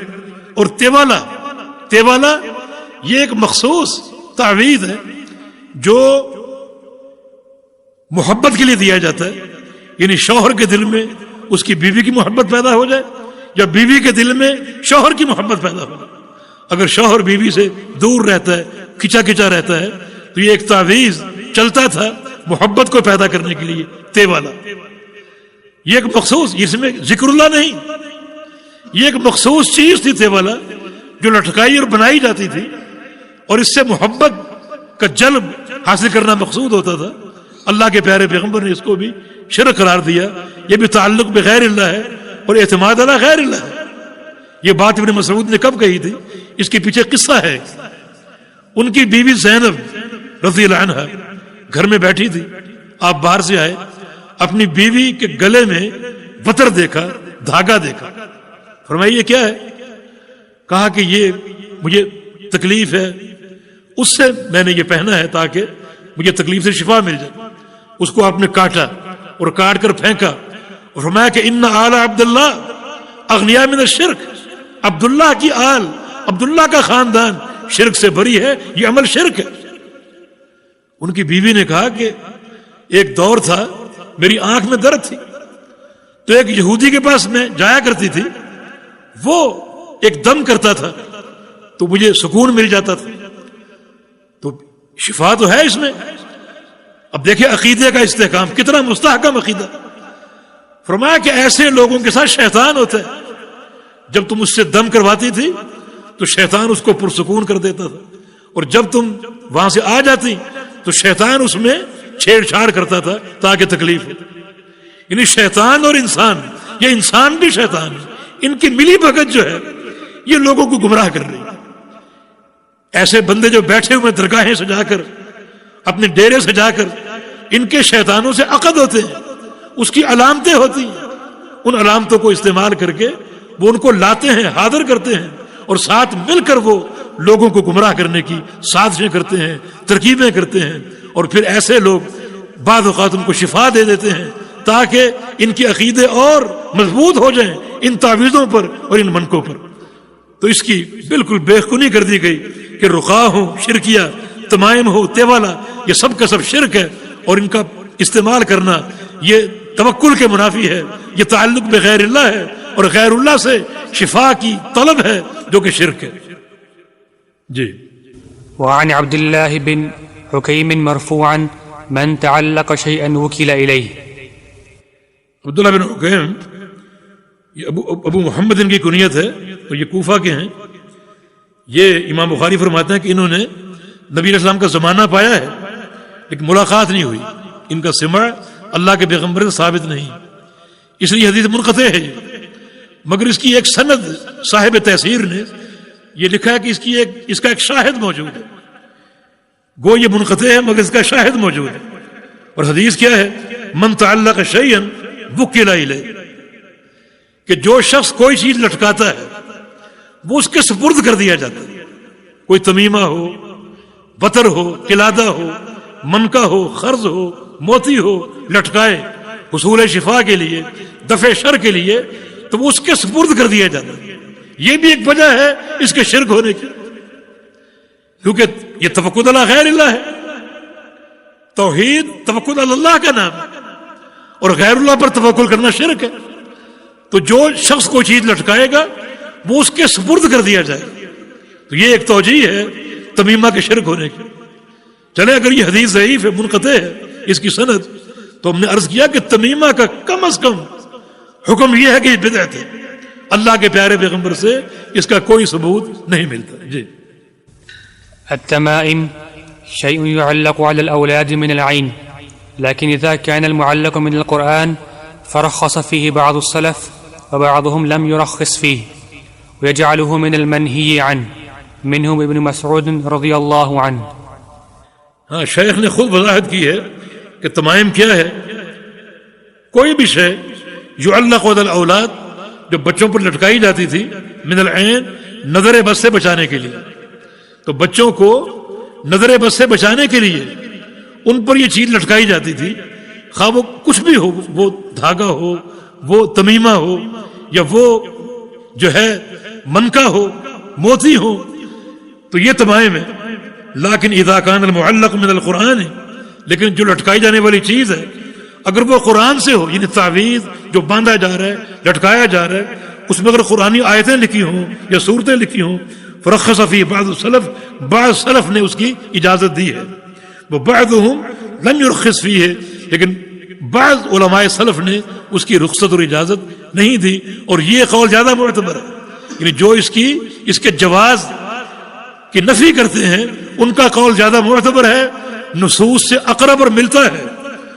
S1: اور تیوالہ، تیوالہ یہ ایک مخصوص تعویذ ہے جو محبت کے لیے دیا جاتا ہے، یعنی شوہر کے دل میں اس کی بیوی کی محبت پیدا ہو جائے یا بیوی کے دل میں شوہر کی محبت پیدا ہو جائے۔ اگر شوہر بیوی سے دور رہتا ہے، کھچا کھچا رہتا ہے، تو یہ ایک تعویذ چلتا تھا محبت کو پیدا کرنے کے لیے، تیوالہ۔ یہ ایک مخصوص، اس میں ذکر اللہ نہیں، یہ ایک مخصوص چیز تھی تیوالہ جو لٹکائی اور بنائی جاتی تھی، اور اس سے محبت کا جلب حاصل کرنا مقصود ہوتا تھا۔ اللہ کے پیارے پیغمبر نے اس کو بھی شرک قرار دیا۔ یہ بھی تعلق بغیر اللہ ہے اور اعتماد علی غیر اللہ ہے۔ یہ بات ابن مسعود نے کب کہی تھی؟ اس کے پیچھے قصہ ہے۔ ان کی بیوی زینب رضی اللہ عنہا گھر میں بیٹھی تھی، آپ باہر سے آئے، اپنی بیوی کے گلے میں وتر دیکھا، دھاگا دیکھا، فرمایا یہ کیا ہے؟ کہا کہ یہ مجھے تکلیف ہے، اس سے میں نے یہ پہنا ہے تاکہ مجھے تکلیف سے شفا مل جائے۔ اس کو آپ نے کاٹا اور کاٹ کر پھینکا اور فرمایا کہ ان آل عبداللہ اغنیاء من الشرک، عبداللہ کی آل، عبداللہ کا خاندان شرک سے بری ہے، یہ عمل شرک ہے۔ ان کی بیوی نے کہا کہ ایک دور تھا میری آنکھ میں درد تھی، تو ایک یہودی کے پاس میں جایا کرتی تھی، وہ ایک دم کرتا تھا تو مجھے سکون مل جاتا تھا، تو شفا تو ہے اس میں۔ اب دیکھیں عقیدے کا استحکام، کتنا مستحکم عقیدہ۔ فرمایا کہ ایسے لوگوں کے ساتھ شیطان ہوتا ہے، جب تم اس سے دم کرواتی تھی تو شیطان اس کو پرسکون کر دیتا تھا، اور جب تم وہاں سے آ جاتی تو شیطان اس میں چھیڑ چھاڑ کرتا تھا تاکہ تکلیف ہو۔ یعنی شیطان اور انسان، یہ انسان بھی شیطان ہے، ان کی ملی بھگت جو ہے یہ لوگوں کو گمراہ کر رہی ہے۔ ایسے بندے جو بیٹھے ہوئے درگاہیں سجا کر، اپنے ڈیرے سجا کر، ان کے شیطانوں سے عقد ہوتے ہیں، اس کی علامتیں ہوتی ہیں، ان علامتوں کو استعمال کر کے وہ ان کو لاتے ہیں، حاضر کرتے ہیں، اور ساتھ مل کر وہ لوگوں کو گمراہ کرنے کی سازشیں کرتے ہیں، ترکیبیں کرتے ہیں، اور پھر ایسے لوگ بعض اوقات ان کو شفا دے دیتے ہیں تاکہ ان کے عقیدے اور مضبوط ہو جائیں ان تعویذوں پر اور ان منکوں پر۔ تو اس کی بالکل بےخونی کر دی گئی کہ رقاء ہو، شرکیہ تمائم ہو، تیوالا، یہ سب کا سب شرک ہے، اور ان کا استعمال کرنا یہ توکل کے منافی ہے، یہ تعلق بغیر اللہ ہے، اور غیر اللہ سے شفا کی طلب ہے جو کہ شرک ہے۔ جی۔
S2: وعن عبد الله بن حكيم مرفوعا من تعلق شيئا وكل إليه۔
S1: عبداللہ بن حکیم، یہ ابو محمد ان کی کنیت ہے، اور یہ کوفہ کے ہیں۔ یہ امام بخاری فرماتے ہیں کہ انہوں نے نبی علیہ السلام کا زمانہ پایا ہے لیکن ملاقات نہیں ہوئی، ان کا سمع اللہ کے پیغمبر سے ثابت نہیں، اس لیے حدیث منقطع ہے یہ۔ مگر اس کی ایک سند صاحب تحسیر نے یہ لکھا ہے کہ اس کا ایک شاہد موجود ہے، گو یہ منقطع ہے مگر اس کا شاہد موجود ہے۔ اور حدیث کیا ہے؟ من تعلق شیئا وکل الیہ، کہ جو شخص کوئی چیز لٹکاتا ہے وہ اس کے سپرد کر دیا جاتا ہے، کوئی تمیمہ ہو، بطر ہو، قلادہ ہو، منکا ہو، خرز ہو، موتی ہو، لٹکائے حصول شفا کے لیے، دفع شر کے لیے، تو وہ اس کے سپرد کر دیا جاتا ہے۔ یہ بھی ایک وجہ ہے اس کے شرک ہونے کی، کیونکہ یہ توکل علی غیر اللہ ہے۔ توحید توکل علی اللہ کا نام ہے، اور غیر اللہ پر توکل کرنا شرک ہے۔ تو جو شخص کوئی چیز لٹکائے گا وہ اس کے سپرد کر دیا جائے گا، تو یہ ایک توجیہ ہے تمیمہ کے شرک ہونے کی۔ چلے اگر یہ حدیث ضعیف ہے، منقطع ہے اس کی سند، تو ہم نے عرض کیا کہ تمیمہ کا کم از کم حکم یہ ہے کہ یہ بدعت ہے، اللہ کے پیارے پیغمبر سے اس کا کوئی ثبوت نہیں ملتا۔ جی۔
S2: التمائم شيء يعلق على الأولاد من العين، لكن إذا كان المعلق من القرآن فرخص فيه بعض السلف وبعضهم لم يرخص فيه ويجعله من المنهي عنه، منهم ابن مسعود رضي الله عنه۔
S1: ہاں، شیخ نے خود وضاحت کی ہے کہ تمائم کیا ہے؟ کوئی بھی شے یعلق علی الاولاد، جو بچوں پر لٹکائی جاتی تھی، من العین، نظر بد سے بچانے کے لیے۔ تو بچوں کو نظر بد سے بچانے کے لیے ان پر یہ چیز لٹکائی جاتی تھی، خواہ وہ کچھ بھی ہو، وہ دھاگا ہو، وہ تمیمہ ہو، یا وہ جو ہے منکا ہو، موتی ہو، تو یہ تمائم ہے۔ لیکن اذا کان المعلق من القرآن، لیکن جو لٹکائی جانے والی چیز ہے اگر وہ قرآن سے ہو، یعنی تعویذ جو باندھا جا رہا ہے، لٹکایا جا رہا ہے، اس میں اگر قرآنی آیتیں لکھی ہوں یا صورتیں لکھی ہوں، فرخص فی بعض السلف، بعض سلف نے اس کی اجازت دی ہے، وہ بعضهم لم يرخص فیہ، لیکن بعض علماء سلف نے اس کی رخصت اور اجازت نہیں دی، اور یہ قول زیادہ معتبر ہے، یعنی جو اس کے جواز کی نفی کرتے ہیں ان کا قول زیادہ معتبر ہے، نصوص سے اقرب اور ملتا ہے،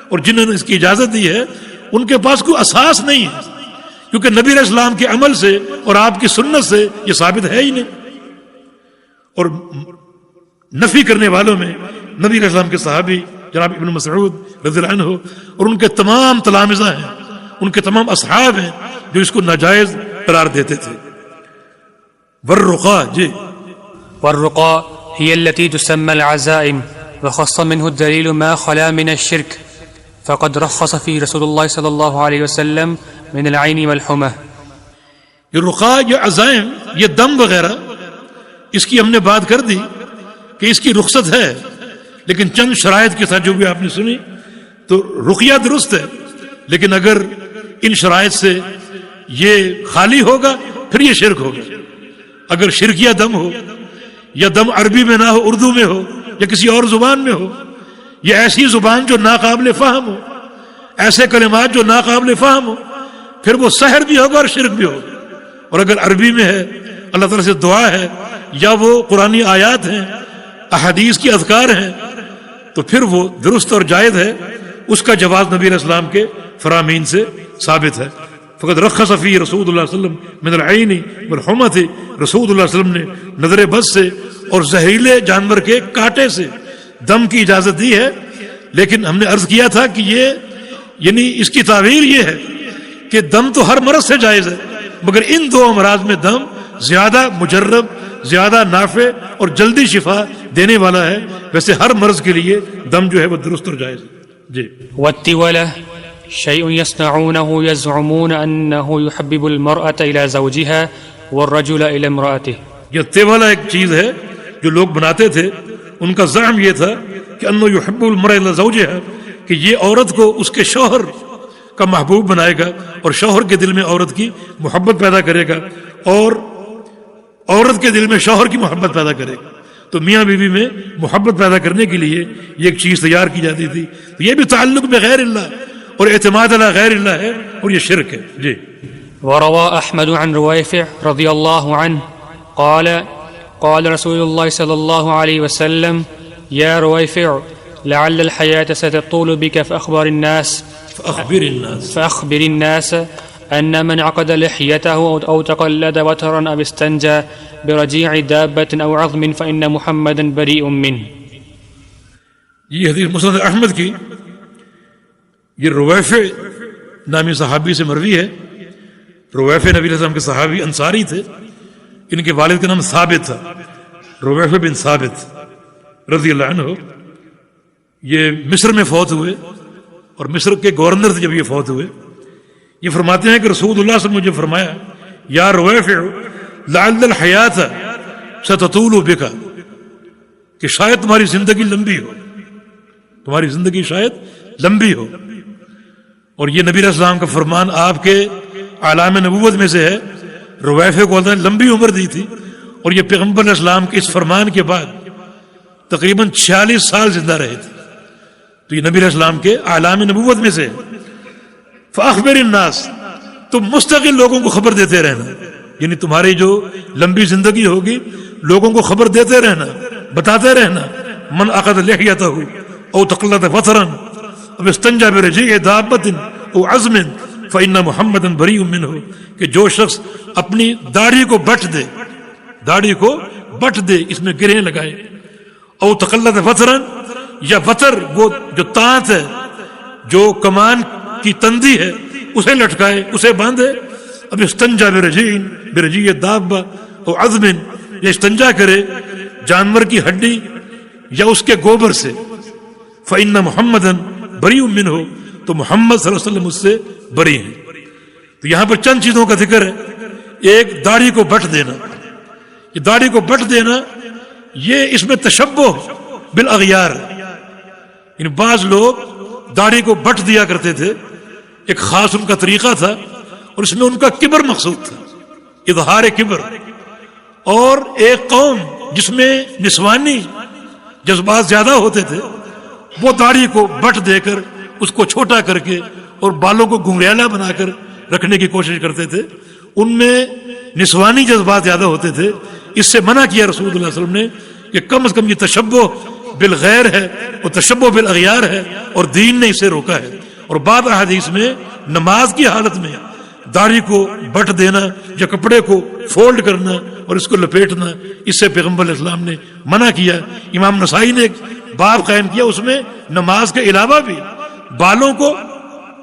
S1: اور جنہوں نے اس کی اجازت دی ہے ان کے پاس کوئی اساس نہیں ہے، کیونکہ نبی علیہ السلام کے عمل سے اور آپ کی سنت سے یہ ثابت ہے ہی نہیں۔ اور نفی کرنے والوں میں نبی علیہ السلام کے صحابی جناب ابن مسعود رضی اللہ عنہ اور ان کے تمام تلامذہ ہیں، ان کے تمام اصحاب ہیں جو اس کو ناجائز قرار دیتے تھے۔ والرقاء، جی۔
S2: والرقاء هي التي تسمى العزائم، وخص منه الدليل ما خلا من الشرك، فقد رخص فيه رسول الله صلى الله عليه وسلم من العين والحمى۔
S1: یہ رقاء، یہ عزائم، یہ دم وغیرہ، اس کی ہم نے بات کر دی کہ اس کی رخصت ہے، لیکن چند شرائط کے ساتھ جو بھی آپ نے سنی، تو رقیہ درست ہے، لیکن اگر ان شرائط سے یہ خالی ہوگا پھر یہ شرک ہوگا۔ اگر شرکیہ دم ہو، یا دم عربی میں نہ ہو، اردو میں ہو یا کسی اور زبان میں ہو، یا ایسی زبان جو ناقابل فہم ہو، ایسے کلمات جو ناقابل فہم ہو، پھر وہ سحر بھی ہوگا اور شرک بھی ہوگا۔ اور اگر عربی میں ہے، اللہ تعالیٰ سے دعا ہے، یا وہ قرآنی آیات ہیں، احادیث کی اذکار ہیں، تو پھر وہ درست اور جائز ہے، اس کا جواز نبی علیہ السلام کے فرامین سے ثابت ہے۔ فقد رخص فی رسول اللہ صلی اللہ علیہ وسلم من العین والحمۃ، رسول اللہ صلی اللہ علیہ وسلم نے نظر بد سے اور زہریلے جانور کے کاٹے سے دم کی اجازت دی ہے. لیکن ہم نے عرض کیا تھا کہ یہ یعنی اس کی تعبیر یہ ہے کہ دم تو ہر مرض سے جائز ہے، مگر ان دو امراض میں دم زیادہ مجرب، زیادہ نافع اور جلدی شفا دینے والا ہے. ویسے ہر مرض کے لیے دم جو ہے وہ درست اور جائز ہے. جی.
S2: والتولة شيء يصنعونه يزعمون أنه يحبب المرأة إلى زوجها والرجل إلى امرأته.
S1: یہ تیولا ایک چیز ہے جو لوگ بناتے تھے، ان کا زعم یہ تھا کہ انه يحب المرأة إلى زوجها، کہ یہ عورت کو اس کے شوہر کا محبوب بنائے گا اور شوہر کے دل میں عورت کی محبت پیدا کرے گا اور عورت کے دل میں شوہر کی محبت پیدا کرے گا. تو میاں بیوی میں محبت پیدا کرنے کے لیے یہ ایک چیز تیار کی جاتی تھی. تو یہ بھی تعلق میں غیر اللہ اور اعتماد علی غیر اللہ ہے اور یہ شرک ہے. جی.
S2: وروى أحمد عن رويفع رضي الله عنه قال قال رسول الله صلى الله عليه وسلم يا رويفع لعل الحياة ستطول بك فأخبر الناس أن من عقد لحيته أو تقلد وترا أو استنجى برجيع دابة أو عظم فإن محمدا بريء منه.
S1: یہ حدیث مسند احمد کی، یہ رویفع نامی صحابی سے مروی ہے. رویفع نبی علیہ السلام کے صحابی انصاری تھے. ان کے والد کا نام ثابت تھا، رویفع بن ثابت رضی اللہ عنہ. یہ مصر میں فوت ہوئے اور مصر کے گورنر تھے جب یہ فوت ہوئے. یہ فرماتے ہیں کہ رسول اللہ صلی اللہ علیہ وسلم نے مجھے فرمایا یا رویفع لعل الحیات ستطول بک، کہ شاید تمہاری زندگی لمبی ہو، تمہاری زندگی شاید لمبی ہو. اور یہ نبی علیہ السلام کا فرمان آپ کے اعلام نبوت میں سے ہے. رویفع کو اللہ نے لمبی عمر دی تھی اور یہ پیغمبر علیہ السلام کے اس فرمان کے بعد تقریباً 46 سال زندہ رہے تھے. تو یہ نبی علیہ السلام کے اعلام نبوت میں سے ہے. فاخبر الناس، تم مستقل لوگوں کو خبر دیتے رہنا، یعنی تمہاری جو لمبی زندگی ہوگی لوگوں کو خبر دیتے رہنا، بتاتے رہنا. من عقد لحیتہ او تقلد وطرا او استنجا برجیع دابت او عظم فإن محمدا بریء منہ، کہ جو شخص اپنی داڑھی کو بٹ دے، داڑھی کو بٹ دے، اس میں گرہیں لگائے، او تقلد وطرا، یا وطر وہ جو تانت ہے، جو کمان کی تندی ہے، اسے لٹکائے، اسے باندھے. اب استنجا برجیع دابہ او عظم، یا استنجا کرے جانور کی ہڈی یا اس کے گوبر سے. فإن محمدا بریء منہ، تو محمد صلی اللہ علیہ وسلم اس سے بری ہیں. تو یہاں پر چند چیزوں کا ذکر ہے. ایک داڑھی کو بٹ دینا، یہ داڑھی کو بٹ دینا یہ اس میں تشبہ بالاغیار ہے. یعنی بعض لوگ داڑھی کو بٹ دیا کرتے تھے، ایک خاص ان کا طریقہ تھا اور اس میں ان کا کبر مقصود تھا، اظہار کبر. اور ایک قوم جس میں نسوانی جذبات زیادہ ہوتے تھے وہ داڑھی کو بٹ دے کر اس کو چھوٹا کر کے اور بالوں کو گھنگریالا بنا کر رکھنے کی کوشش کرتے تھے. ان میں نسوانی جذبات زیادہ ہوتے تھے. اس سے منع کیا رسول اللہ صلی اللہ علیہ وسلم نے کہ کم از کم یہ تشبہ بالغیر ہے اور تشبہ بالاغیار ہے، اور دین نے اسے روکا ہے. اور بعض احادیث میں نماز کی حالت میں داڑھی کو بٹ دینا یا کپڑے کو فولڈ کرنا اور اس کو لپیٹنا، اس سے پیغمبر علیہ السلام نے منع کیا. امام نسائی نے ایک باب قائم کیا، اس میں نماز کے علاوہ بھی بالوں کو،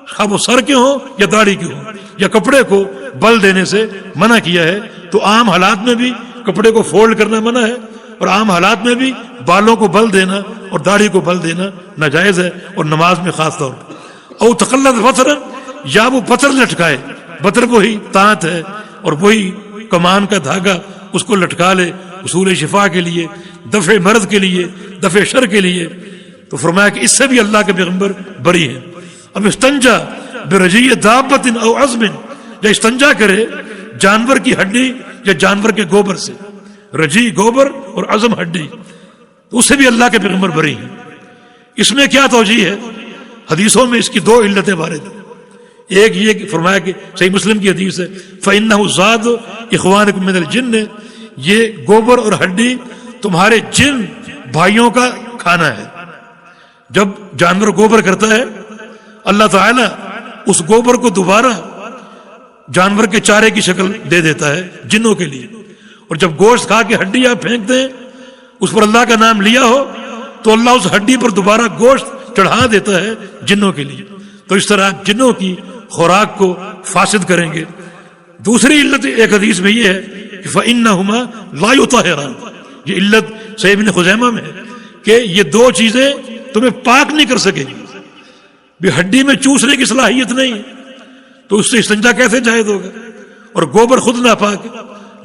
S1: خواہ وہ سر کے ہوں یا داڑھی کے ہوں یا کپڑے کو بل دینے سے منع کیا ہے. تو عام حالات میں بھی کپڑے کو فولڈ کرنا منع ہے اور عام حالات میں بھی بالوں کو بل دینا اور داڑھی کو بل دینا ناجائز ہے، اور نماز میں خاص طور پر. او تقلد وطرا، یا وہ بطر لٹکائے، بطر وہی تانت ہے اور وہی کمان کا دھاگا، اس کو لٹکا لے حصول شفا کے لیے، دفع مرض کے لیے، دفع شر کے لیے. تو فرمایا کہ اس سے بھی اللہ کے پیغمبر بری ہیں. اب استنجا برجیع دابت او عظم، یا استنجا کرے جانور کی ہڈی یا جانور کے گوبر سے، رجیع گوبر اور عظم ہڈی، تو اس سے بھی اللہ کے پیغمبر بری ہیں. اس میں کیا توجیہ ہے؟ حدیثوں میں اس کی دو علتیں وارد ہیں. ایک یہ کہ فرمایا کہ صحیح مسلم کی حدیث ہے فَإِنَّهُ زَادُ إِخْوَانِكُم مِّنَ الْجِنِّ، یہ گوبر اور ہڈی تمہارے جن بھائیوں کا کھانا ہے. جب جانور گوبر کرتا ہے اللہ تعالیٰ اس گوبر کو دوبارہ جانور کے چارے کی شکل دے دیتا ہے جنوں کے لیے، اور جب گوشت کھا کے ہڈی آپ پھینکتے ہیں اس پر اللہ کا نام لیا ہو تو اللہ اس ہڈی پر دوبارہ گوشت چڑھا دیتا ہے جنوں کے لیے. تو اس طرح آپ جنوں کی خوراک کو فاسد کریں گے. دوسری علت ایک حدیث میں یہ ہے کہ فَإِنَّهُمَا لَا يُطَهِّرَانِ، یہ علت صحیح ابن خزیمہ میں ہے کہ یہ دو چیزیں تمہیں پاک نہیں کر سکے گی. بھی ہڈی میں چوسنے کی صلاحیت نہیں ہے تو اس سے استنجا کیسے جائز ہوگا، اور گوبر خود ناپاک ہے،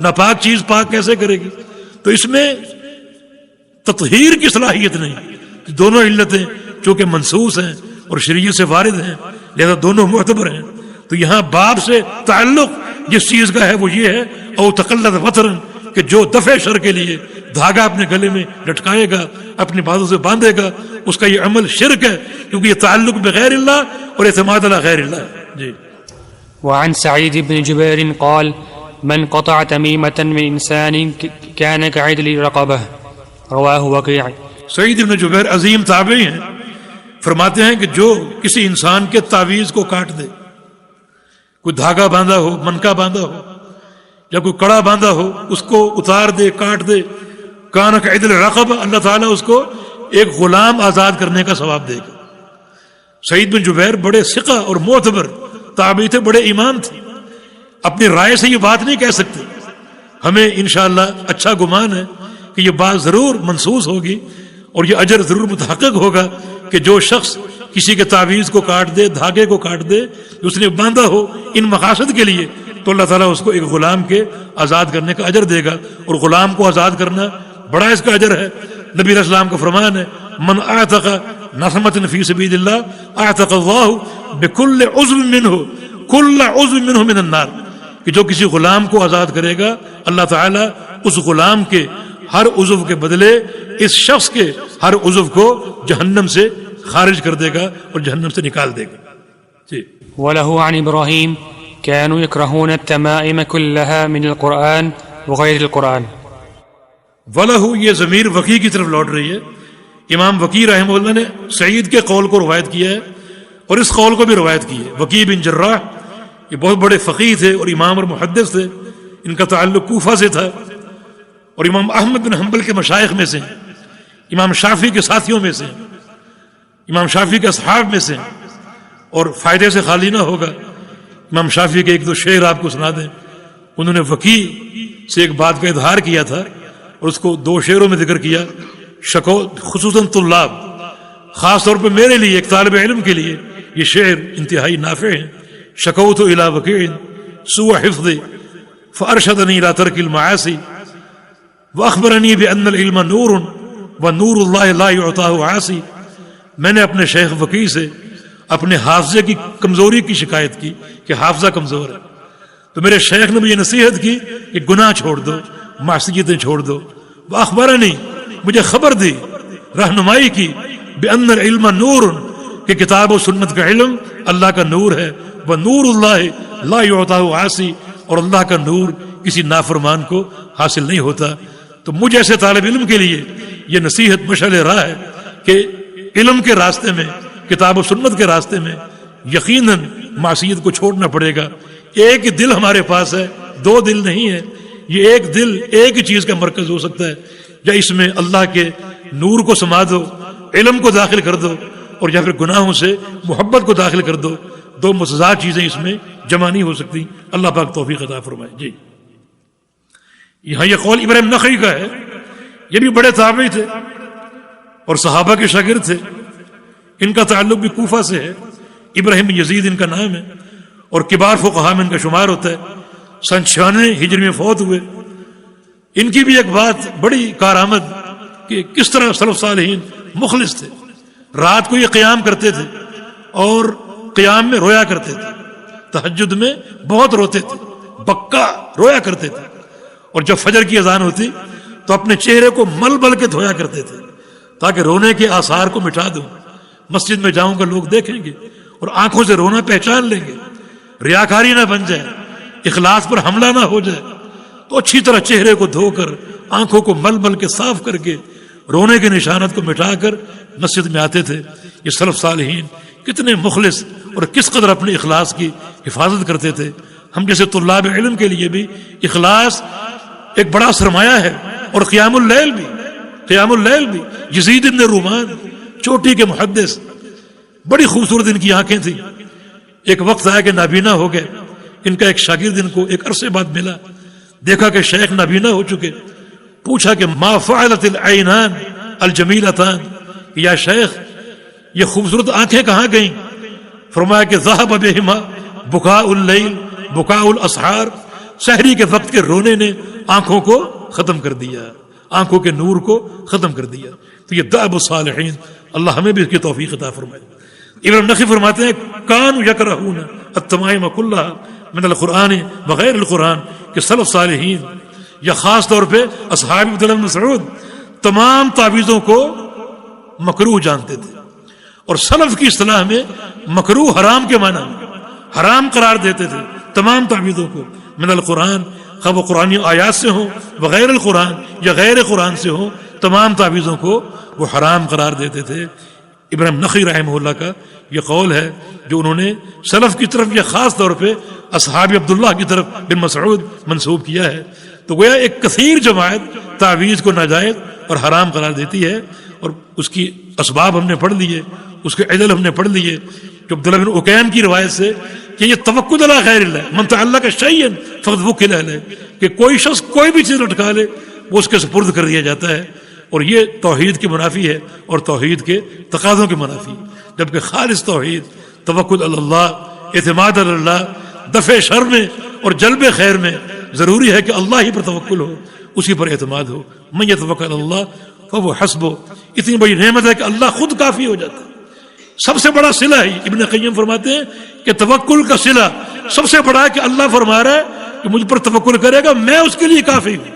S1: ناپاک چیز پاک کیسے کرے گی. تو اس میں تطہیر کی صلاحیت نہیں. دونوں علتیں چونکہ منصوص ہیں اور شریعت سے وارد ہیں لہذا دونوں معتبر ہیں. تو یہاں باب سے تعلق جس چیز کا ہے وہ یہ ہے او تقلد وطرن، کہ جو دفع شر کے لیے دھاگا اپنے گلے میں لٹکائے گا، اپنی بازو سے باندھے گا، اس کا یہ عمل شرک ہے، کیونکہ یہ تعلق بغیر اللہ اور اعتماد علی غیر اللہ ہے. جی.
S2: وعن سعيد بن جبير قال من قطع تميمة من إنسان كان كعدل رقبة رواه وكيع.
S1: سعید بن جبیر عظیم تابعی ہیں، فرماتے ہیں کہ جو کسی انسان کے تعویذ کو کاٹ دے، کوئی دھاگا باندھا ہو، منکا باندھا ہو یا کوئی کڑا باندھا ہو، اس کو اتار دے، کاٹ دے، کان کعدل رقبہ، اللہ تعالیٰ اس کو ایک غلام آزاد کرنے کا ثواب دے گا. سعید بن جبیر بڑے ثقہ اور معتبر تابعی تھے، بڑے امام تھے. اپنی رائے سے یہ بات نہیں کہہ سکتے. ہمیں انشاءاللہ اچھا گمان ہے کہ یہ بات ضرور منصوص ہوگی اور یہ اجر ضرور متحقق ہوگا کہ جو شخص کسی کے تعویذ کو کاٹ دے، دھاگے کو کاٹ دے، اس نے باندھا ہو ان مقاصد کے لیے، تو اللہ تعالیٰ اس کو ایک غلام کے آزاد کرنے کا اجر دے گا. اور غلام کو آزاد کرنا بڑا اس کا اجر ہے. نبی علیہ السلام کا فرمان ہے من اعتق نسمة فی سبیل اللہ اعتق اللہ بکل عضو منہ کل عضو منہ من النار، کہ جو کسی غلام کو آزاد کرے گا اللہ تعالیٰ اس غلام کے ہر عضو کے بدلے اس شخص کے ہر عضو کو جہنم سے خارج کر دے گا اور جہنم سے نکال دے گا. جی.
S2: وله عن إبراهيم كانوا يكرهون التمائم كلها من القرآن وغير القرآن.
S1: وَلَهُ یہ ضمیر وکی کی طرف لوٹ رہی ہے. امام وکی رحمہ اللہ نے سعید کے قول کو روایت کیا ہے اور اس قول کو بھی روایت کی ہے. وکی بن جراح یہ بہت بڑے فقیہ تھے اور امام اور محدث تھے. ان کا تعلق کوفہ سے تھا اور امام احمد بن حنبل کے مشائخ میں سے ہیں، امام شافعی کے ساتھیوں میں سے ہیں، امام شافعی کے اصحاب میں سے ہیں. اور فائدے سے خالی نہ ہوگا، امام شافعی کے ایک دو شعر آپ کو سنا دیں. انہوں نے وکی سے ایک بات کا اظہار کیا تھا اور اس کو دو شعروں میں ذکر کیا. شکو خصوصاً طلاب، خاص طور پہ میرے لیے ایک طالب علم کے لیے یہ شعر انتہائی نافع ہیں. شکوت الی وکیع سوء حفظی فارشدنی الی ترک المعاصی واخبرنی بان العلم نور ونور اللہ لا یعطاہ عاصی. میں نے اپنے شیخ وکیع سے اپنے حافظے کی کمزوری کی شکایت کی کہ حافظہ کمزور ہے، تو میرے شیخ نے مجھے نصیحت کی کہ گناہ چھوڑ دو، معصیتیں چھوڑ دو. واخبرنی مجھے خبر دی، رہنمائی کی، بان العلم نور کہ کتاب و سنت کا علم اللہ کا نور ہے، ونور اللہ لا یعطاہ عاصی اور اللہ کا نور کسی نافرمان کو حاصل نہیں ہوتا. تو مجھ ایسے طالب علم کے لیے یہ نصیحت مشعل راہ ہے کہ علم کے راستے میں، کتاب و سنت کے راستے میں یقیناً معصیت کو چھوڑنا پڑے گا. ایک دل ہمارے پاس ہے، دو دل نہیں ہے. یہ ایک دل ایک ہی چیز کا مرکز ہو سکتا ہے، یا اس میں اللہ کے نور کو سما دو، علم کو داخل کر دو، اور یا پھر گناہوں سے محبت کو داخل کر دو. دو متضاد چیزیں اس میں جمع نہیں ہو سکتی. اللہ پاک توفیق عطا فرمائے. جی. یہاں یہ قول ابراہیم نخعی کا ہے. یہ بھی بڑے تابعی تھے اور صحابہ کے شاگرد تھے. ان کا تعلق بھی کوفہ سے ہے. ابراہیم یزید ان کا نام ہے اور کبار فقہاء میں ان کا شمار ہوتا ہے. سن 96 ہجری میں فوت ہوئے. ان کی بھی ایک بات بڑی کارآمد کہ کس طرح سلف صالحین مخلص تھے. رات کو یہ قیام کرتے تھے اور قیام میں رویا کرتے تھے. تہجد میں بہت روتے تھے، بکا رویا کرتے تھے. اور جب فجر کی اذان ہوتی تو اپنے چہرے کو مل بل کے دھویا کرتے تھے تاکہ رونے کے آثار کو مٹا دوں. مسجد میں جاؤں گا لوگ دیکھیں گے اور آنکھوں سے رونا پہچان لیں گے، ریاکاری نہ بن جائے، اخلاص پر حملہ نہ ہو جائے. تو اچھی طرح چہرے کو دھو کر، آنکھوں کو مل مل کے صاف کر کے، رونے کے نشانت کو مٹا کر مسجد میں آتے تھے. یہ سلف صالحین کتنے مخلص اور کس قدر اپنے اخلاص کی حفاظت کرتے تھے. ہم جیسے طلاب علم کے لیے بھی اخلاص ایک بڑا سرمایہ ہے، اور قیام اللیل بھی یزید بن رومان چوٹی کے محدث، بڑی خوبصورت ان کی آنکھیں تھیں، ایک وقت آیا کہ نابینا ہو گئے، ان کا ایک شاگرد ان کو ایک عرصے بعد ملا، دیکھا کہ شیخ نابینا ہو چکے، پوچھا کہ ما فعلت العینان الجمیلتان، یا شیخ یہ خوبصورت آنکھیں کہاں گئیں؟ فرمایا کہ ذهب بہما بکاء اللیل بکاء الاسحار، سحری کے وقت کے رونے نے آنکھوں کو ختم کر دیا، آنکھوں کے نور کو ختم کر دیا۔ تو یہ دأب الصالحین، اللہ ہمیں بھی اس کی توفیق عطا فرمائے۔ ابن نقی فرماتے ہیں کانوا یکرہون التمائم کلھا من القرآن بغیر القرآن، کہ سلف صالحین یا خاص طور پہ اصحاب عبداللہ بن مسعود تمام تعویذوں کو مکروہ جانتے تھے، اور سلف کی اصطلاح میں مکروہ حرام کے معنی میں حرام قرار دیتے تھے تمام تعویذوں کو، من القرآن، خواہ وہ قرآنی آیات سے ہوں بغیر القرآن یا غیر قرآن سے ہوں، تمام تعویذوں کو وہ حرام قرار دیتے تھے۔ ابن نقی رحمہ اللہ کا یہ قول ہے جو انہوں نے سلف کی طرف یا خاص طور پہ اصحاب عبداللہ کی طرف بن مسعود منسوب کیا ہے۔ تو گویا ایک کثیر جماعت تعویذ کو ناجائز اور حرام قرار دیتی ہے، اور اس کی اسباب ہم نے پڑھ لیے، اس کے علل ہم نے پڑھ لیے، کہ عبداللہ بن عکین کی روایت سے کہ یہ توکل علی غیر اللہ من تعلق شیئا فقد وکل علیہ، کہ کوئی شخص کوئی بھی چیز لٹکا لے وہ اس کے سپرد کر دیا جاتا ہے، اور یہ توحید کی منافی ہے اور توحید کے تقاضوں کی منافی، جبکہ خالص توحید، توکل علی اللہ، اعتماد علی اللہ، دفع شر میں اور جلب خیر میں ضروری ہے کہ اللہ ہی پر توکل ہو، اسی پر اعتماد ہو۔ من یتوکل علی اللہ فهو حسبہ، اتنی بڑی نعمت ہے کہ اللہ خود کافی ہو جاتا ہے۔ سب سے بڑا صلہ ہی ابن قیم فرماتے ہیں کہ توکل کا صلہ سب سے بڑا ہے کہ اللہ فرما رہا ہے کہ مجھ پر توکل کرے گا میں اس کے لیے کافی ہوں۔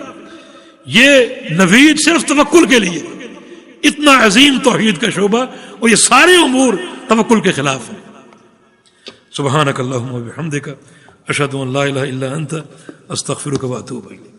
S1: یہ نوید صرف توکل کے لیے، اتنا عظیم توحید کا شعبہ، اور یہ سارے امور توکل کے خلاف ہیں۔ سبحانک اللہم و بحمدک، اشہد ان لا الہ الا انت، استغفرک و اتوب الیک۔